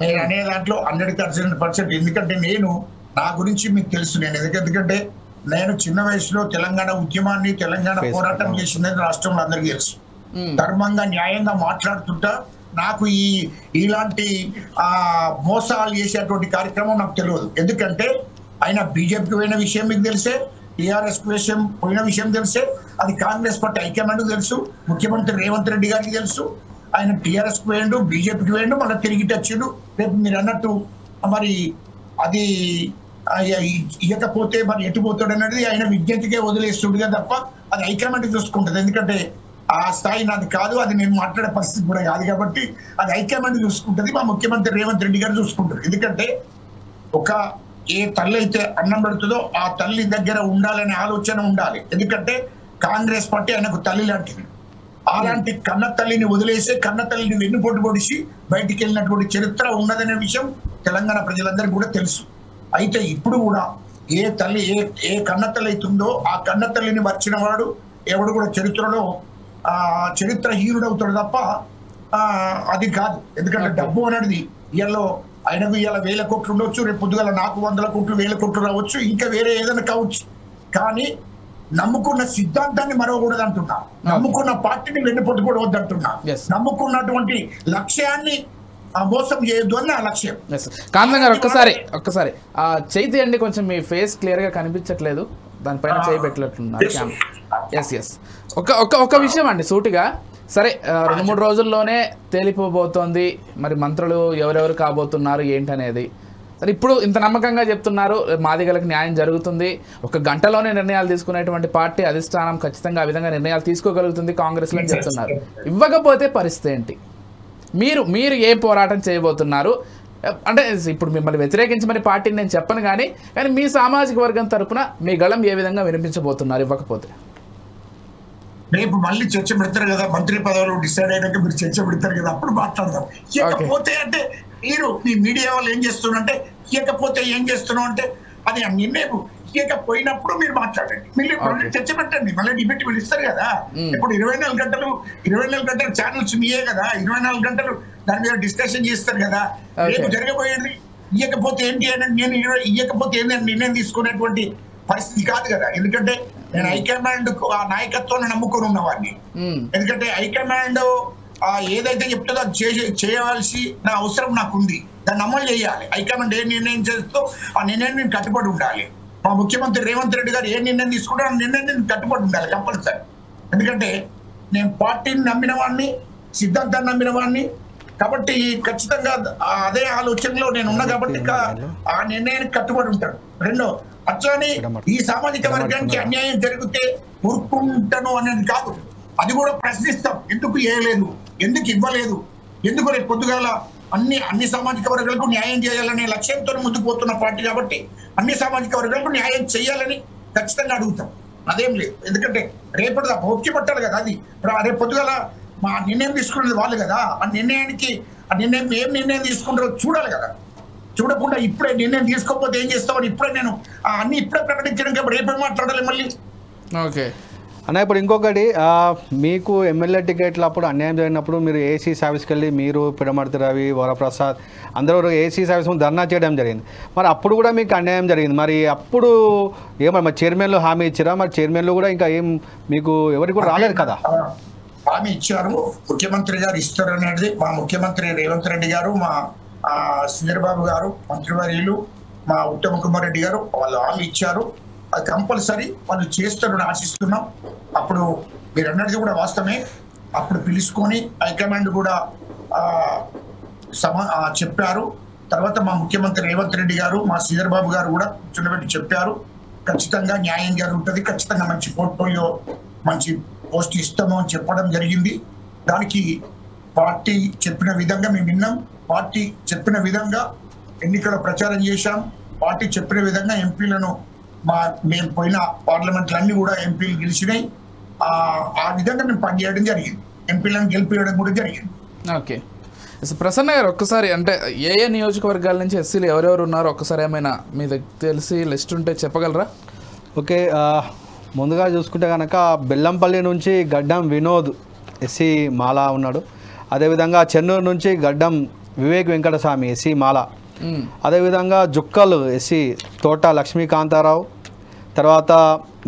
నేను అనే దాంట్లో 100%. ఎందుకంటే నా గురించి మీకు తెలుసు. ఎందుకంటే నేను చిన్న వయసులో తెలంగాణ ఉద్యమాన్ని, తెలంగాణ పోరాటం చేసిందని రాష్ట్రంలో అందరికీ తెలుసు. ధర్మంగా న్యాయంగా మాట్లాడుతుంటా. నాకు ఇలాంటి మోసాలు చేసేటువంటి కార్యక్రమం నాకు తెలియదు. ఎందుకంటే ఆయన బీజేపీకి పోయిన విషయం మీకు తెలిసే, టీఆర్ఎస్ పోయిన విషయం తెలిసే, అది కాంగ్రెస్ పార్టీ హైకమాండ్ తెలుసు, ముఖ్యమంత్రి రేవంత్ రెడ్డి గారికి తెలుసు. ఆయన టీఆర్ఎస్కి పోయిండు, బీజేపీకి పోయిండు, మళ్ళీ తిరిగి తెచ్చిండు. రేపు మీరు అన్నట్టు మరి అది ఇవ్వకపోతే మరి ఎటుపోతాడు అనేది ఆయన విజ్ఞతకే వదిలేస్తుండగా తప్ప అది హైకమాండ్ చూసుకుంటుంది. ఎందుకంటే ఆ స్థాయి నాది కాదు, అది నేను మాట్లాడే పరిస్థితి కూడా కాదు. కాబట్టి అది హైకమాండ్ చూసుకుంటుంది, మా ముఖ్యమంత్రి రేవంత్ రెడ్డి గారు చూసుకుంటారు. ఎందుకంటే ఏ తల్లి అయితే అన్నం పెడుతుందో ఆ తల్లి దగ్గర ఉండాలనే ఆలోచన ఉండాలి. ఎందుకంటే కాంగ్రెస్ పార్టీ ఆయనకు తల్లి లాంటిది. అలాంటి కన్న తల్లిని వదిలేసి కన్న తల్లిని వెన్నుపోటు పొడిచి బయటికి వెళ్ళినటువంటి చరిత్ర ఉన్నదనే విషయం తెలంగాణ ప్రజలందరికీ కూడా తెలుసు. అయితే ఇప్పుడు కూడా ఏ తల్లి ఏ కన్న తల్లి అవుతుందో ఆ కన్న తల్లిని మర్చిన వాడు ఎవడు కూడా చరిత్రలో చరిత్రహీనుడవుతాడు తప్ప అది కాదు. ఎందుకంటే డబ్బు అనేది ఇవాళ ఆయనకు ఇవాళ 1000 కోట్లు ఉండొచ్చు, రేపు పొద్దుగల నాకు 100 కోట్లు 1000 కోట్లు రావచ్చు, ఇంకా వేరే ఏదైనా కావచ్చు. కానీ నమ్ముకున్న సిద్ధాంతాన్ని మరవకూడదు అంటున్నా, నమ్ముకున్న పార్టీని వెన్నుపట్టుకోవద్దు అంటున్నా, నమ్ముకున్నటువంటి లక్ష్యాన్ని మోసం చేయొద్దు అని నా లక్ష్యం. కాంతం గారు ఒక్కసారి చేతి అండి, కొంచెం మీ ఫేస్ క్లియర్ గా కనిపించట్లేదు, దానిపైన చేయబెట్టలేట్లున్నారు. ఒక విషయం అండి సూటిగా, సరే 2-3 రోజుల్లోనే తేలిపోబోతోంది మరి మంత్రులు ఎవరెవరు కాబోతున్నారు ఏంటనేది. సరే ఇప్పుడు ఇంత నమ్మకంగా చెప్తున్నారు మాదిగలకు న్యాయం జరుగుతుంది, 1 గంటలోనే నిర్ణయాలు తీసుకునేటువంటి పార్టీ అధిష్టానం ఖచ్చితంగా ఆ విధంగా నిర్ణయాలు తీసుకోగలుగుతుంది కాంగ్రెస్లో అని చెప్తున్నారు. ఇవ్వకపోతే పరిస్థితి ఏంటి? మీరు ఏ పోరాటం చేయబోతున్నారు? అంటే ఇప్పుడు మిమ్మల్ని వ్యతిరేకించి మరి పార్టీని నేను చెప్పను, కానీ మీ సామాజిక వర్గం తరపున మీ గళం ఏ విధంగా వినిపించబోతున్నారు ఇవ్వకపోతే? రేపు మళ్ళీ చర్చ పెడతారు కదా, మంత్రి పదవులు డిసైడ్ అయినాక మీరు చర్చ పెడతారు కదా, అప్పుడు మాట్లాడదాం. ఇవ్వకపోతే అంటే మీరు మీ మీడియా వాళ్ళు ఏం చేస్తున్నారంటే ఇవ్వకపోతే ఏం చేస్తున్నాం అంటే అది నిర్ణయం ఇవ్వకపోయినప్పుడు మీరు మాట్లాడండి, మీరు చర్చ పెట్టండి, మళ్ళీ డిబేట్ మీరు ఇస్తారు కదా. ఇప్పుడు 24 గంటలు ఛానల్స్ మీయే కదా, 24 గంటలు దాని మీద డిస్కషన్ చేస్తారు కదా. రేపు జరగబోయేది ఇవ్వకపోతే ఏంటి అని నేను ఇవ్వకపోతే ఏంటని నిర్ణయం తీసుకునేటువంటి పరిస్థితి కాదు కదా. ఎందుకంటే నేను హైకమాండ్ ఆ నాయకత్వాన్ని నమ్ముకొని ఉన్నవాడిని. ఎందుకంటే హైకమాండ్ ఏదైతే చెప్తుందో అది చేయవలసిన అవసరం నాకు ఉంది. దాన్ని అమలు చేయాలి. హైకమాండ్ ఏ నిర్ణయం చేస్తూ ఆ నిర్ణయం నేను కట్టుబడి ఉండాలి. మా ముఖ్యమంత్రి రేవంత్ రెడ్డి గారు ఏ నిర్ణయం తీసుకుంటే ఆ నిర్ణయం నేను కట్టుబడి ఉండాలి కంపల్సరీ. ఎందుకంటే నేను పార్టీని నమ్మిన వాడిని, సిద్ధాంతాన్ని నమ్మిన వాడిని, కాబట్టి ఖచ్చితంగా అదే ఆలోచనలో నేను ఉన్నా కాబట్టి ఆ నిర్ణయానికి కట్టుబడి ఉంటాను. రెండో, అట్లానే ఈ సామాజిక వర్గానికి అన్యాయం జరిగితే ఊరుకుంటాను అనేది కాదు, అది కూడా ప్రశ్నిస్తాం. ఎందుకు చేయలేదు, ఎందుకు ఇవ్వలేదు, ఎందుకు రేపు పొద్దుగాల అన్ని సామాజిక వర్గాలకు న్యాయం చేయాలనే లక్ష్యంతో ముందుకు పోతున్న పార్టీ కాబట్టి అన్ని సామాజిక వర్గాలకు న్యాయం చేయాలని ఖచ్చితంగా అడుగుతాం. అదేం లేదు. ఎందుకంటే రేపటి ఒప్చి పట్టాలి కదా. అది రేపు పొద్దుగాల మా నిర్ణయం తీసుకునేది వాళ్ళు కదా. ఆ నిర్ణయం ఏం నిర్ణయం తీసుకుంటారో చూడాలి కదా. చూడకుండా ఇప్పుడే నిర్ణయం తీసుకోకపోతే ఏం చేస్తామని ఇప్పుడే నేను ఇప్పుడే ప్రకటించడం కాబట్టి రేపే మాట్లాడాలి మళ్ళీ. ఓకే అన్న, ఇప్పుడు ఇంకొకటి, మీకు ఎమ్మెల్యే టికెట్లు అప్పుడు అన్యాయం జరిగినప్పుడు మీరు ఏసీ సర్వీస్కి వెళ్ళి మీరు పిడమర్తి రవి, వరప్రసాద్ అందరూ ఏసీ సర్వీస్ ముందు ధర్నా చేయడం జరిగింది. మరి అప్పుడు కూడా మీకు అన్యాయం జరిగింది. మరి అప్పుడు మరి చైర్మన్లు హామీ ఇచ్చారా? మరి చైర్మన్లు కూడా ఇంకా ఏం మీకు ఎవరికి కూడా రాలేదు కదా? హామీ ఇచ్చారు, ముఖ్యమంత్రి గారు ఇస్తారు అనేది. మా ముఖ్యమంత్రి రేవంత్ రెడ్డి గారు, మా శ్రీధర్ బాబు గారు, మంత్రివర్యులు, మా ఉత్తమ్ కుమార్ రెడ్డి గారు వాళ్ళు హామీ ఇచ్చారు. అది కంపల్సరీ వాళ్ళు చేస్తారని ఆశిస్తున్నాం. అప్పుడు మీరు అన్నది కూడా వాస్తవమే. అప్పుడు పిలుచుకొని హైకమాండ్ కూడా చెప్పారు. తర్వాత మా ముఖ్యమంత్రి రేవంత్ రెడ్డి గారు, మా శ్రీధర్ బాబు గారు కూడా కూర్చుండబెట్టి చెప్పారు, ఖచ్చితంగా న్యాయం జరుగుతుంది, ఖచ్చితంగా మంచి పోర్ట్ఫోలియో, మంచి పోస్ట్ ఇస్తాము అని చెప్పడం జరిగింది. దానికి పార్టీ చెప్పిన విధంగా మేము విన్నాం. పార్టీ చెప్పిన విధంగా ఎన్నికల ప్రచారం చేశాం. పార్టీ చెప్పిన విధంగా ఎంపీలను మేము పోయిన పార్లమెంట్లు అన్ని కూడా ఎంపీలు గెలిచినాయి. ఆ విధంగా మేము పనిచేయడం జరిగింది. ఎంపీలను గెలిపించడం కూడా జరిగింది. ఓకే ప్రసన్న గారు, ఒక్కసారి అంటే ఏ నియోజకవర్గాల నుంచి ఎస్సీలు ఎవరెవరు ఉన్నారో ఒక్కసారి ఏమైనా మీ దగ్గర తెలిసి లిస్ట్ ఉంటే చెప్పగలరా? ఓకే, ముందుగా చూసుకుంటే కనుక బెల్లంపల్లి నుంచి గడ్డం వినోద్ ఎస్సీ మాలా ఉన్నాడు. అదేవిధంగా చెన్నూరు నుంచి గడ్డం వివేక్ వెంకటస్వామి ఎస్సీ మాలా. అదేవిధంగా జుక్కలు ఎస్సీ తోట లక్ష్మీకాంతారావు. తర్వాత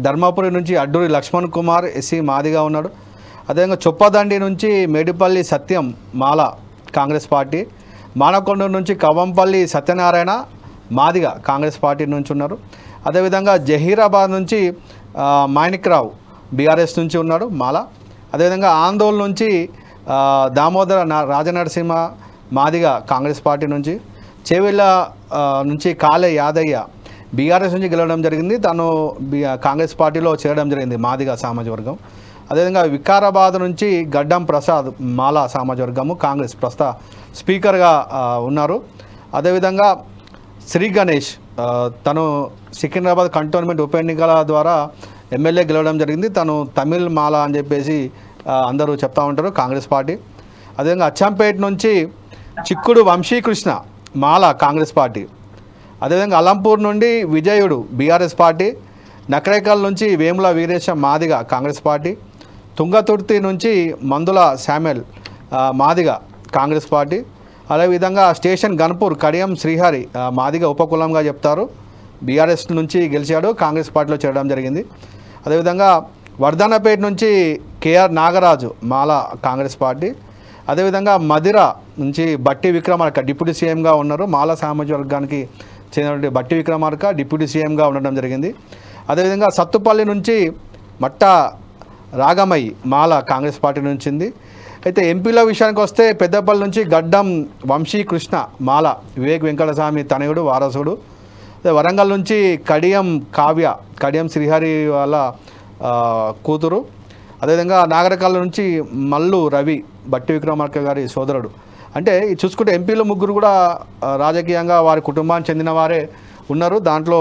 ధర్మపురి నుంచి అడ్డూరి లక్ష్మణ్ కుమార్ ఎస్సీ మాదిగా ఉన్నాడు. అదేవిధంగా చొప్పదండి నుంచి మేడిపల్లి సత్యం మాల కాంగ్రెస్ పార్టీ. మానకొండూరు నుంచి కవంపల్లి సత్యనారాయణ మాదిగా కాంగ్రెస్ పార్టీ నుంచి ఉన్నారు. అదేవిధంగా జహీరాబాద్ నుంచి మాణిక్రావు బీఆర్ఎస్ నుంచి ఉన్నాడు మాల. అదేవిధంగా ఆందోళన నుంచి దామోదర రాజనరసింహ మాదిగా కాంగ్రెస్ పార్టీ నుంచి. చేవెళ్ళ నుంచి కాలే యాదయ్య బీఆర్ఎస్ నుంచి గెలవడం జరిగింది, తను కాంగ్రెస్ పార్టీలో చేరడం జరిగింది మాదిగా సామాజిక వర్గం. అదేవిధంగా వికారాబాద్ నుంచి గడ్డం ప్రసాద్ మాలా సామాజిక వర్గము కాంగ్రెస్ ప్రస్తుత స్పీకర్గా ఉన్నారు. అదేవిధంగా శ్రీ గణేష్ తను సికింద్రాబాద్ కంటోన్మెంట్ ఉప ఎన్నికల ద్వారా ఎమ్మెల్యే గెలవడం జరిగింది, తను తమిళ్ మాలా అని చెప్పేసి అందరూ చెప్తా ఉంటారు కాంగ్రెస్ పార్టీ. అదేవిధంగా అచ్చంపేట నుంచి చిక్కుడు వంశీకృష్ణ మాలా కాంగ్రెస్ పార్టీ. అదేవిధంగా అలంపూర్ నుండి విజయుడు బీఆర్ఎస్ పార్టీ. నకరేకల్ నుంచి వేముల వీరేశం మాదిగా కాంగ్రెస్ పార్టీ. తుంగతుర్తి నుంచి మందుల శామ్యుల్ మాదిగా కాంగ్రెస్ పార్టీ. అదేవిధంగా స్టేషన్ గన్పూర్ కడియం శ్రీహరి మాదిగా ఉపకులంగా చెప్తారు, బీఆర్ఎస్ నుంచి గెలిచాడు, కాంగ్రెస్ పార్టీలో చేరడం జరిగింది. అదేవిధంగా వర్ధన్నపేట నుంచి కేఆర్ నాగరాజు మాలా కాంగ్రెస్ పార్టీ. అదేవిధంగా మదిర నుంచి బట్టి విక్రమార్క డిప్యూటీ సీఎంగా ఉన్నారు, మాలా సామాజిక వర్గానికి చెందినటువంటి బట్టి విక్రమార్క డిప్యూటీ సీఎంగా ఉండడం జరిగింది. అదేవిధంగా సత్తుపల్లి నుంచి మట్ట రాగమయ్యి మాలా కాంగ్రెస్ పార్టీ నుంచి. అయితే ఎంపీల విషయానికి వస్తే పెద్దపల్లి నుంచి గడ్డం వంశీకృష్ణ మాల వివేక్ వెంకటస్వామి తనయుడు వారసుడు. వరంగల్ నుంచి కడియం కావ్య కడియం శ్రీహరి వాళ్ళ కూతురు. అదేవిధంగా నాగరకల్ నుంచి మల్లు రవి బట్టి విక్రమార్క గారి సోదరుడు. అంటే చూసుకుంటే ఎంపీలు ముగ్గురు కూడా రాజకీయంగా వారి కుటుంబానికి చెందిన వారే ఉన్నారు. దాంట్లో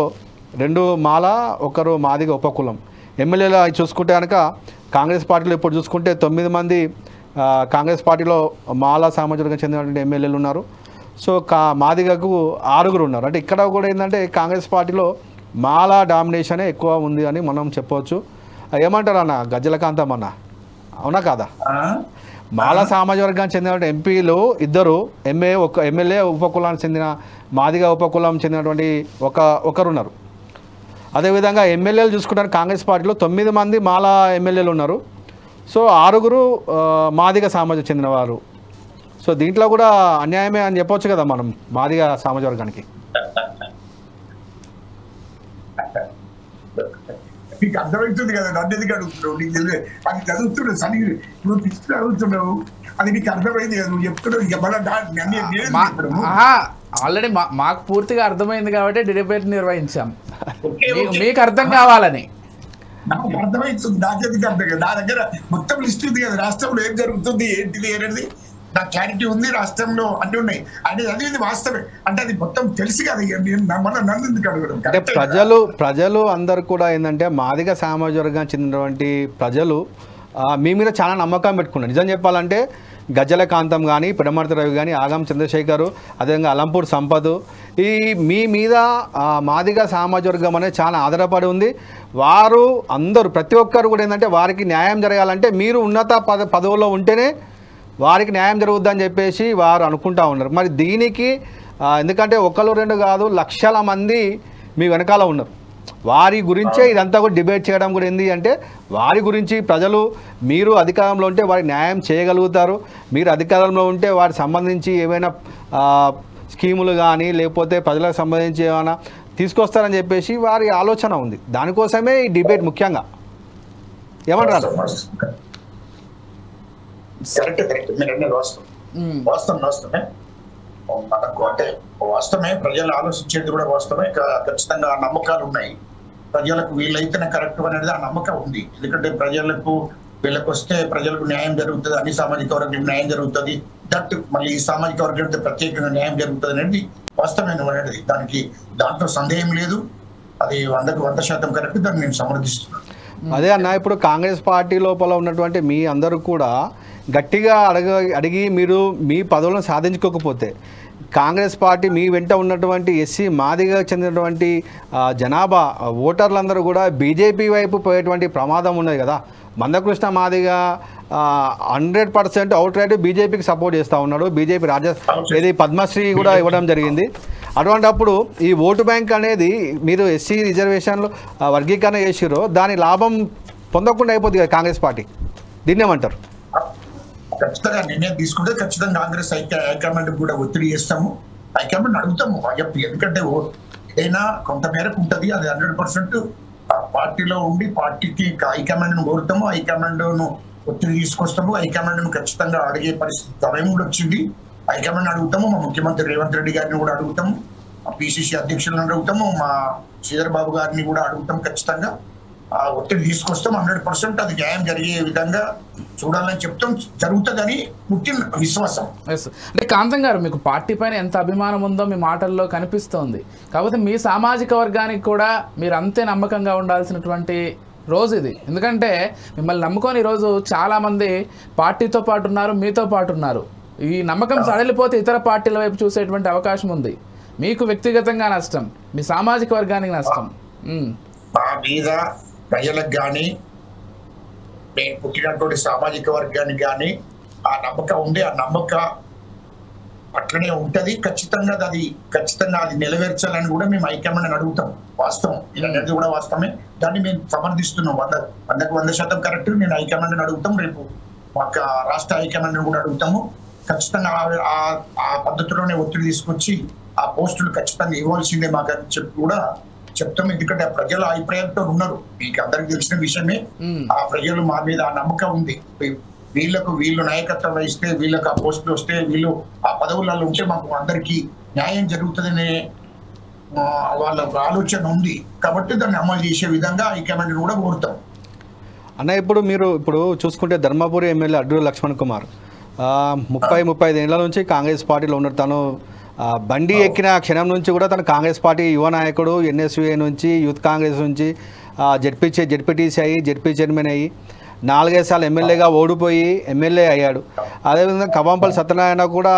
2 మాల, 1 మాదిగా ఉపకులం. ఎమ్మెల్యేలు చూసుకుంటే కనుక కాంగ్రెస్ పార్టీలో ఇప్పుడు చూసుకుంటే 9 మంది కాంగ్రెస్ పార్టీలో మాలా సామాజిక చెందినటువంటి ఎమ్మెల్యేలు ఉన్నారు. సో మాదిగకు 6 ఉన్నారు. అంటే ఇక్కడ కూడా ఏంటంటే కాంగ్రెస్ పార్టీలో మాలా డామినేషనే ఎక్కువ ఉంది అని మనం చెప్పవచ్చు. ఏమంటారు అన్న గజ్జలకాంతం అన్న, అవునా కాదా? మాలా సామాజిక వర్గానికి చెందిన ఎంపీలు 2, ఎమ్మెల్యే ఉపకులానికి చెందిన మాదిగా ఉపకులం చెందినటువంటి ఒకరున్నారు. అదేవిధంగా ఎమ్మెల్యేలు చూసుకుంటారు కాంగ్రెస్ పార్టీలో 9 మంది మాల ఎమ్మెల్యేలు ఉన్నారు. సో 6 మాదిగ సామాజిక చెందినవారు. సో దీంట్లో కూడా అన్యాయమే అని చెప్పొచ్చు కదా మనం మాదిగ సామాజిక వర్గానికి. నీకు అర్థమవుతుంది కదా, నన్ను ఎందుకు అడుగుతున్నావు? నీకు తెలియదు, అది చదువుతున్నావు, నువ్వు తీసుకుని అడుగుతున్నావు, అది నీకు అర్థమైంది కదా, నువ్వు చెప్తున్నావు. ఆల్రెడీ మాకు పూర్తిగా అర్థమైంది కాబట్టి డిబేట్ నిర్వహించాం, మీకు అర్థం కావాలని. నాకు అర్థమవుతుంది, నాకెందుకు అర్థం కదా, నా దగ్గర మొత్తం లిస్ట్ ఉంది కదా, రాష్ట్రంలో ఏం జరుగుతుంది ఏంటిది అనేది నాకు క్లారిటీ ఉంది, రాష్ట్రంలో అన్ని ఉన్నాయి అనేది వాస్తవే. అంటే అది మొత్తం తెలుసు కదా, నన్ను ఎందుకు అడగడం? అంటే ప్రజలు అందరు కూడా ఏంటంటే మాదిగ సామాజిక వర్గానికి చెందినటువంటి ప్రజలు మీ మీద చాలా నమ్మకం పెట్టుకున్నారు. నిజం చెప్పాలంటే గజ్జల కాంతం కానీ, పిడమర్తి రవి కానీ, ఆగం చంద్రశేఖరు, అదేవిధంగా అలంపూర్ సంపద్, ఈ మీ మీద మాదిగ సామాజిక వర్గం అనేది చాలా ఆధారపడి ఉంది. వారు అందరూ ప్రతి ఒక్కరు కూడా ఏంటంటే వారికి న్యాయం జరగాలంటే మీరు ఉన్నత పదవుల్లో ఉంటేనే వారికి న్యాయం జరుగుద్దని చెప్పేసి వారు అనుకుంటా ఉన్నారు. మరి దీనికి ఎందుకంటే 1-2 కాదు, లక్షల మంది మీ వెనకాల ఉన్నారు. వారి గురించే ఇదంతా కూడా డిబేట్ చేయడం కూడా ఏంది అంటే వారి గురించి ప్రజలు, మీరు అధికారంలో ఉంటే వారికి న్యాయం చేయగలుగుతారు, మీరు అధికారంలో ఉంటే వారికి సంబంధించి ఏమైనా స్కీములు కానీ లేకపోతే ప్రజలకు సంబంధించి ఏమైనా తీసుకొస్తారని చెప్పేసి వారి ఆలోచన ఉంది. దానికోసమే ఈ డిబేట్ ముఖ్యంగా. ఏమంటారు? వాస్తవమే మనకు, అంటే వాస్తవమే, ప్రజలు ఆలోచించేది కూడా వాస్తవమే. ఖచ్చితంగా నమ్మకాలు ఉన్నాయి ప్రజలకు, వీళ్ళైతేనే కరెక్ట్ అనేది ఆ నమ్మకం ఉంది. ఎందుకంటే ప్రజలకు వీళ్ళకి వస్తే ప్రజలకు న్యాయం జరుగుతుంది, అన్ని సామాజిక వర్గాలకు న్యాయం జరుగుతుంది, దట్ మళ్ళీ ఈ సామాజిక వర్గానికి ప్రత్యేకంగా న్యాయం జరుగుతుంది అనేది వాస్తవమైనది. దాంట్లో సందేహం లేదు, అది 100% కరెక్ట్, దాన్ని నేను సమర్థిస్తున్నాను. అదే అన్న, ఇప్పుడు కాంగ్రెస్ పార్టీ లోపల ఉన్నటువంటి మీ అందరూ కూడా గట్టిగా అడిగి మీరు మీ పదవులను సాధించుకోకపోతే కాంగ్రెస్ పార్టీ మీ వెంట ఉన్నటువంటి ఎస్సీ మాదిగా చెందినటువంటి జనాభా ఓటర్లందరూ కూడా బీజేపీ వైపు పోయేటువంటి ప్రమాదం ఉన్నది కదా. మందకృష్ణ మాదిగా 100% అవుట్ రైట్ బీజేపీకి సపోర్ట్ చేస్తూ ఉన్నాడు. బీజేపీ ఇది పద్మశ్రీ కూడా ఇవ్వడం జరిగింది. అటువంటిప్పుడు ఈ ఓటు బ్యాంక్ అనేది మీరు ఎస్సీ రిజర్వేషన్లు వర్గీకరణ చేసిరో దాని లాభం పొందకుండా అయిపోతుంది కదా కాంగ్రెస్ పార్టీ. దీన్ని ఏమంటారు? ఖచ్చితంగా నిర్ణయం తీసుకుంటే ఖచ్చితంగా కాంగ్రెస్ హైకమాండ్ కూడా ఒత్తిడి చేస్తాము, హైకమాండ్ అడుగుతాము. ఎందుకంటే ఏదైనా కొంత మేరకు ఉంటుంది, అది 100% పార్టీలో ఉండి పార్టీకి హైకమాండ్ ను కోరుతాము, హైకమాండ్ ను ఒత్తిడి తీసుకొస్తాము, హైకమాండ్ ను ఖచ్చితంగా అడిగే పరిస్థితి సమయం కూడా వచ్చింది. హైకమాండ్ అడుగుతాము, మా ముఖ్యమంత్రి రేవంత్ రెడ్డి గారిని కూడా అడుగుతాము, మా పిసిసి అధ్యక్షులను అడుగుతాము, మా శ్రీధర్ బాబు గారిని కూడా అడుగుతాం. ఖచ్చితంగా ఒత్తిడి తీసుకొస్తాం, 100% అది న్యాయం జరిగే విధంగా చూడాలని చెప్తాం, జరుగుతుందని పూర్తి విశ్వాసం. అంటే కాంతం గారు, మీకు పార్టీ పైన ఎంత అభిమానం ఉందో మీ మాటల్లో కనిపిస్తోంది. కాకపోతే మీ సామాజిక వర్గానికి కూడా మీరు అంతే నమ్మకంగా ఉండాల్సినటువంటి రోజు ఇది. ఎందుకంటే మిమ్మల్ని నమ్ముకొని ఈరోజు చాలామంది పార్టీతో పాటు ఉన్నారు, మీతో పాటు ఉన్నారు. ఈ నమ్మకం సడలిపోతే ఇతర పార్టీల వైపు చూసేటువంటి అవకాశం ఉంది. మీకు వ్యక్తిగతంగా నష్టం, మీ సామాజిక వర్గానికి నష్టం. మా మీద ప్రజలకు కానీ నేను పుట్టినటువంటి సామాజిక వర్గానికి కానీ ఆ నమ్మకం ఉంది, ఆ నమ్మక అట్లనే ఉంటది. ఖచ్చితంగా అది నెరవేర్చాలని కూడా మేము హైకమాండ్ అడుగుతాం. వాస్తవం ఇలాంటిది కూడా వాస్తవమే, దాన్ని మేము సమర్థిస్తున్నాం. 100% కరెక్ట్. నేను హైకమాండ్ అడుగుతాం, రేపు మాకు రాష్ట్ర హైకమాండ్ కూడా అడుగుతాము. ఖచ్చితంగా ఆ పద్ధతిలోనే ఒత్తిడి తీసుకొచ్చి ఆ పోస్టులు ఖచ్చితంగా ఇవ్వాల్సిందే మాకు అని చెప్పి కూడా చెప్తాం. ఎందుకంటే ఆ ప్రజల అభిప్రాయంతో ఉన్నారు, మీకు అందరికి తెలిసిన విషయమే. ఆ ప్రజలు మా మీద ఆ నమ్మకం ఉంది. వీళ్ళు నాయకత్వం వహిస్తే, వీళ్ళకి ఆ పోస్టులు వస్తే, వీళ్ళు ఆ పదవులలో ఉంటే మాకు అందరికీ న్యాయం జరుగుతుందనే వాళ్ళ ఆలోచన ఉంది. కాబట్టి దాన్ని అమలు చేసే విధంగా హైకమాండ్ కూడా కోరుతాం. అన్న, ఇప్పుడు చూసుకుంటే ధర్మపురి ఎమ్మెల్యే అడ్డూరి లక్ష్మణ్ కుమార్ 30-35 ఏళ్ల నుంచి కాంగ్రెస్ పార్టీలో ఉన్నారు. తను బండి ఎక్కిన క్షణం నుంచి కూడా తను కాంగ్రెస్ పార్టీ యువ నాయకుడు, ఎన్ఎస్యుఏ నుంచి, యూత్ కాంగ్రెస్ నుంచి జెడ్పీటీసీ అయ్యి, జెడ్పీ చైర్మన్ అయ్యి 4-5 సార్లు ఎమ్మెల్యేగా ఓడిపోయి ఎమ్మెల్యే అయ్యాడు. అదేవిధంగా కవంపల్లి సత్యనారాయణ కూడా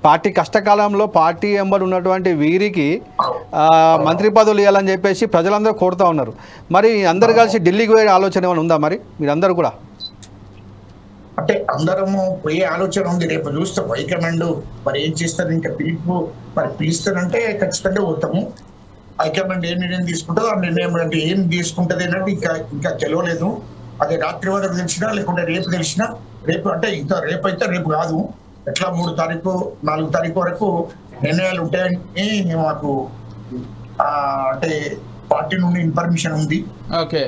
పార్టీ కష్టకాలంలో పార్టీ ఎంబడి ఉన్నటువంటి వీరికి మంత్రి పదవులు ఇవ్వాలని చెప్పేసి ప్రజలందరూ కోరుతూ ఉన్నారు. మరి అందరు కలిసి ఢిల్లీకి పోయే ఆలోచన ఏమైనా ఉందా? మరి మీరందరూ కూడా అంటే అందరము పోయే ఆలోచన ఉంది. రేపు చూస్తాం హైకమాండ్ మరి ఏం చేస్తారు. ఇంకా పిలుస్తారంటే ఖచ్చితంగా పోతాము. హైకమాండ్ ఏ నిర్ణయం తీసుకుంటుందో ఆ నిర్ణయం అంటే ఏం తీసుకుంటది అనేది ఇంకా తెలియలేదు. అది రాత్రి వరకు తెలిసినా లేకుంటే రేపు తెలిసినా, రేపు అంటే రేపు అయితే రేపు కాదు, ఎట్లా 3 తారీఖు 4 తారీఖు వరకు నిర్ణయాలు ఉంటాయని మాకు అంటే పార్టీ నుండి ఇన్ఫర్మేషన్ ఉంది.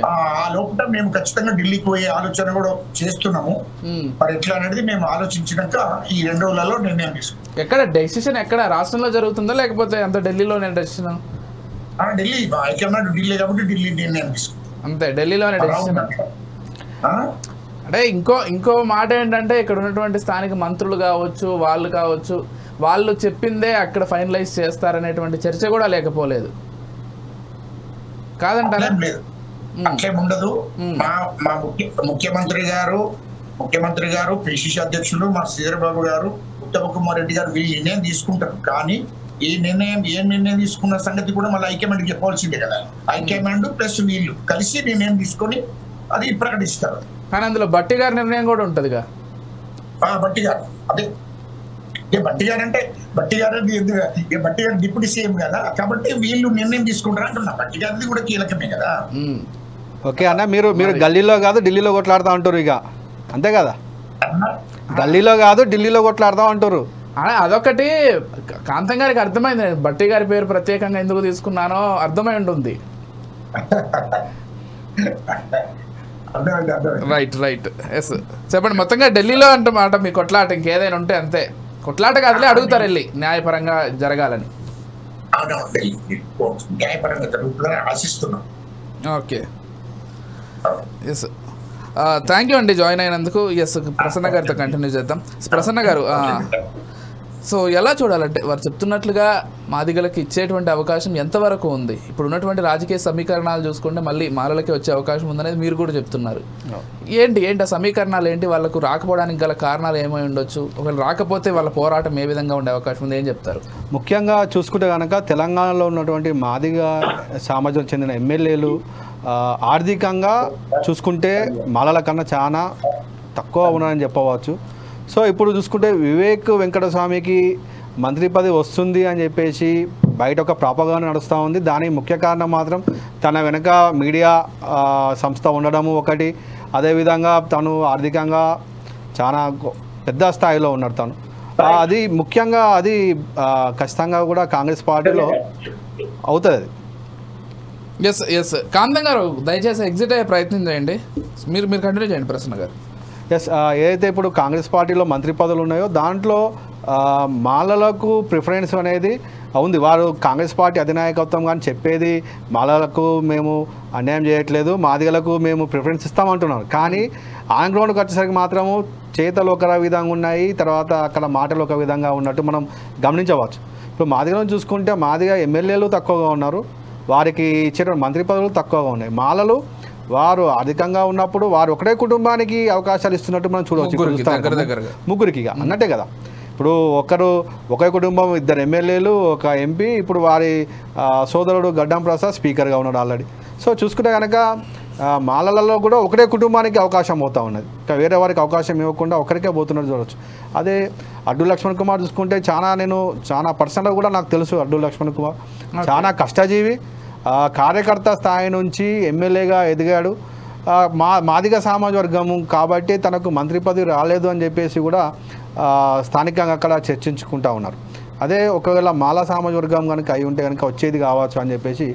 ఆ లోపల మేము ఖచ్చితంగా ఢిల్లీకి పోయే ఆలోచన కూడా చేస్తున్నాము. మరి ఎట్లా అనేది మేము ఆలోచించినాక ఈ 2 రోజులలో నిర్ణయం తీసుకుంటాం. ఎక్కడ డెసిషన్ ఎక్కడ రాష్ట్రంలో జరుగుతుందా లేకపోతే అంత ఢిల్లీలోనే డెసిషన్? ఢిల్లీ హైకమాండ్ ఢిల్లీ కాబట్టి ఢిల్లీ నిర్ణయం తీసుకుంటాం అంతే, ఢిల్లీలోనే డెసిషన్. అంటే ఇంకో మాట ఏంటంటే ఇక్కడ ఉన్నటువంటి స్థానిక మంత్రులు కావచ్చు, వాళ్ళు చెప్పిందే అక్కడ ఫైనలైజ్ చేస్తారనేటువంటి చర్చ కూడా లేకపోలేదు కాదంటారా? అట్లేం ఉండదు. మా ముఖ్యమంత్రి గారు పిసిసి అధ్యక్షులు మా శ్రీధరబాబు గారు, ఉత్తమ్ కుమార్ రెడ్డి గారు వీళ్ళు నిర్ణయం తీసుకుంటారు. కానీ ఏ నిర్ణయం తీసుకున్న సంగతి కూడా మళ్ళీ హైకమాండ్కి చెప్పాల్సిందే కదా. హైకమాండ్ ప్లస్ వీళ్ళు కలిసి నిర్ణయం తీసుకొని అది ప్రకటిస్తారు. కానీ అందులో బట్టి గారి నిర్ణయం కూడా ఉంటుందిగా. బట్టి గారు అదే బట్టి గారు డిప్యూటీ సీఎం కదా, కాబట్టి వీళ్ళు నిర్ణయం తీసుకుంటారు అంటున్నా. బట్టి గారిది కూడా కీలకమే కదా. ఓకే అన్న, మీరు గల్లీలో కాదు ఢిల్లీలో కొట్లాడుతూ ఉంటారు ఇక, అంతే కదా? గల్లీలో కాదు ఢిల్లీలో కొట్లాడుతూ ఉంటారు. అదొకటి కాంతం గారికి అర్థమైంది. బట్టి గారి పేరు ప్రత్యేకంగా ఎందుకు తీసుకున్నానో అర్థమై ఉంటుంది. రైట్ ఎస్ చెప్పండి. మొత్తంగా ఢిల్లీలో అంటమాట మీ కొట్లాట, ఇంకేదైనా ఉంటే అంతే. కొట్లాట కాదులే, అడుగుతారు వెళ్ళి న్యాయపరంగా జరగాలని. ఓకే ఎస్, థ్యాంక్ యూ అండి జాయిన్ అయినందుకు. ఎస్, ప్రసన్న గారితో కంటిన్యూ చేద్దాం. ప్రసన్న గారు, సో ఎలా చూడాలంటే వారు చెప్తున్నట్లుగా మాదిగలకి ఇచ్చేటువంటి అవకాశం ఎంతవరకు ఉంది? ఇప్పుడు ఉన్నటువంటి రాజకీయ సమీకరణాలు చూసుకుంటే మళ్ళీ మాలలకి వచ్చే అవకాశం ఉందనేది మీరు కూడా చెప్తున్నారు. ఏంటి ఆ సమీకరణాలు ఏంటి? వాళ్ళకు రాకపోవడానికి గల కారణాలు ఏమై ఉండొచ్చు? ఒకవేళ రాకపోతే వాళ్ళ పోరాటం ఏ విధంగా ఉండే అవకాశం ఉంది, ఏం చెప్తారు? ముఖ్యంగా చూసుకుంటే కనుక తెలంగాణలో ఉన్నటువంటి మాదిగ సమాజం చెందిన ఎమ్మెల్యేలు ఆర్థికంగా చూసుకుంటే మాలల కన్నా చాలా తక్కువ ఉన్నారని చెప్పవచ్చు. సో ఇప్పుడు చూసుకుంటే వివేక్ వెంకటస్వామికి మంత్రి పదవి వస్తుంది అని చెప్పేసి బయట ఒక ప్రాపగాండా నడుస్తూ ఉంది. దానికి ముఖ్య కారణం మాత్రం తన వెనక మీడియా సంస్థ ఉండడము ఒకటి, అదేవిధంగా తను ఆర్థికంగా చాలా పెద్ద స్థాయిలో ఉన్నాడు తను. అది ముఖ్యంగా అది ఖచ్చితంగా కూడా కాంగ్రెస్ పార్టీలో అవుతుంది. ఎస్ కాంతం గారు దయచేసి ఎగ్జిట్ అయ్యే ప్రయత్నం చేయండి. మీరు కంటిన్యూ చేయండి ప్రసన్న గారు. ఎస్, ఏదైతే ఇప్పుడు కాంగ్రెస్ పార్టీలో మంత్రి పదవులు ఉన్నాయో దాంట్లో మాలలకు ప్రిఫరెన్స్ అనేది ఉంది. వారు కాంగ్రెస్ పార్టీ అధినాయకత్వం కానీ చెప్పేది మాలలకు మేము అన్యాయం చేయట్లేదు, మాదిగలకు మేము ప్రిఫరెన్స్ ఇస్తామంటున్నారు. కానీ ఆన్ గ్రౌండ్కి వచ్చేసరికి మాత్రము చేతలు ఒక విధంగా ఉన్నాయి, తర్వాత అక్కడ మాటలు ఒక విధంగా ఉన్నట్టు మనం గమనించవచ్చు. ఇప్పుడు మాదిగలను చూసుకుంటే మాదిగ ఎమ్మెల్యేలు తక్కువగా ఉన్నారు, వారికి ఇచ్చేటువంటి మంత్రి పదవులు తక్కువగా ఉన్నాయి. మాలలు వారు ఆర్థికంగా ఉన్నప్పుడు వారు ఒకటే కుటుంబానికి అవకాశాలు ఇస్తున్నట్టు మనం చూడవచ్చు. ముగ్గురికి అన్నట్టే కదా. ఇప్పుడు ఒకే కుటుంబం 2 ఎమ్మెల్యేలు 1 ఎంపీ, ఇప్పుడు వారి సోదరుడు గడ్డం ప్రసాద్ స్పీకర్గా ఉన్నాడు ఆల్రెడీ. సో చూసుకుంటే కనుక మాలలలో కూడా ఒకటే కుటుంబానికి అవకాశం పోతూ ఉన్నది, వేరే వారికి అవకాశం ఇవ్వకుండా ఒకరికే పోతున్నట్టు చూడవచ్చు. అదే అడ్డు లక్ష్మణ్ కుమార్ చూసుకుంటే చాలా పర్సనల్గా కూడా నాకు తెలుసు. అడ్డు లక్ష్మణ్ కుమార్ చాలా కష్టజీవి, కార్యకర్త స్థాయి నుంచి ఎమ్మెల్యేగా ఎదిగాడు. మాదిగ సమాజ వర్గము కాబట్టి తనకు మంత్రి పదవి రాలేదు అని చెప్పేసి కూడా స్థానికంగా అక్కడ చర్చించుకుంటూ ఉన్నారు. అదే ఒకవేళ మాలా సమాజ వర్గం కనుక అయి ఉంటే కనుక వచ్చేది కావచ్చు అని చెప్పేసి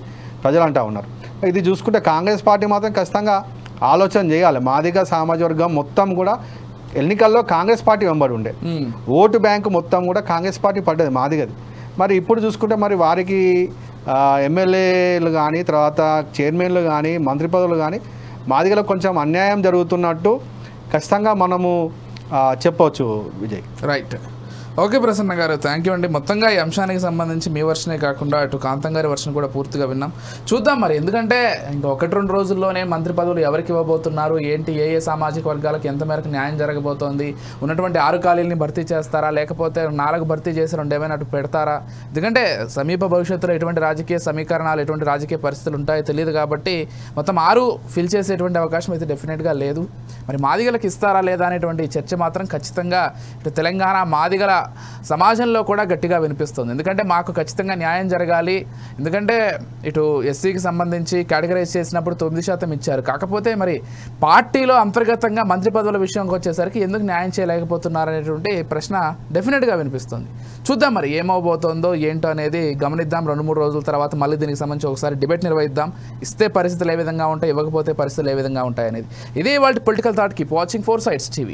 ప్రజలు అంటూ ఉన్నారు. ఇది చూసుకుంటే కాంగ్రెస్ పార్టీ మాత్రం ఖచ్చితంగా ఆలోచన చేయాలి. మాదిగ సమాజ వర్గం మొత్తం కూడా ఎన్నికల్లో కాంగ్రెస్ పార్టీ వెంబడి ఉండే, ఓటు బ్యాంకు మొత్తం కూడా కాంగ్రెస్ పార్టీ పడ్డది మాదిగది. మరి ఇప్పుడు చూసుకుంటే మరి వారికి ఎమ్మెల్యేలు కానీ తర్వాత చైర్మన్లు కానీ మంత్రి పదవులు కానీ మాదిగలకు కొంచెం అన్యాయం జరుగుతున్నట్టు ఖచ్చితంగా మనము చెప్పవచ్చు విజయ్. రైట్, ఓకే ప్రసన్న గారు, థ్యాంక్ యూ అండి. మొత్తంగా ఈ అంశానికి సంబంధించి మీ వర్షనే కాకుండా అటు కాంతం గారి వర్షన్ కూడా పూర్తిగా విన్నాం. చూద్దాం మరి, ఎందుకంటే ఇంకా 1-2 రోజుల్లోనే మంత్రి పదవులు ఎవరికి ఇవ్వబోతున్నారు, ఏంటి, ఏ సామాజిక వర్గాలకు ఎంత మేరకు న్యాయం జరగబోతోంది, ఉన్నటువంటి 6 ఖాళీలని భర్తీ చేస్తారా లేకపోతే 4 భర్తీ చేసి 2 ఏమైనా అటు పెడతారా? ఎందుకంటే సమీప భవిష్యత్తులో ఎటువంటి రాజకీయ సమీకరణాలు ఎటువంటి రాజకీయ పరిస్థితులు ఉంటాయో తెలియదు కాబట్టి మొత్తం 6 ఫిల్ చేసేటువంటి అవకాశం అయితే డెఫినెట్గా లేదు. మరి మాదిగలకు ఇస్తారా లేదా అనేటువంటి చర్చ మాత్రం ఖచ్చితంగా ఇటు తెలంగాణ మాదిగల సమాజంలో కూడా గట్టిగా వినిపిస్తుంది. ఎందుకంటే మాకు ఖచ్చితంగా న్యాయం జరగాలి, ఎందుకంటే ఇటు ఎస్సీకి సంబంధించి కేటగరైజ్ చేసినప్పుడు 9% ఇచ్చారు. కాకపోతే మరి పార్టీలో అంతర్గతంగా మంత్రి పదవుల విషయంకి వచ్చేసరికి ఎందుకు న్యాయం చేయలేకపోతున్నారు అనేటువంటి ప్రశ్న డెఫినెట్గా వినిపిస్తుంది. చూద్దాం మరి ఏమవబోతోందో ఏంటో అనేది గమనిద్దాం. 2-3 రోజుల తర్వాత మళ్ళీ దీనికి సంబంధించి ఒకసారి డిబేట్ నిర్వహిద్దాం. ఇస్తే పరిస్థితులు ఏ విధంగా ఉంటాయి, ఇవ్వకపోతే పరిస్థితులు ఏ విధంగా ఉంటాయి అనేది. ఇదే వాళ్ళ political thought. Keep watching 4 Sides TV.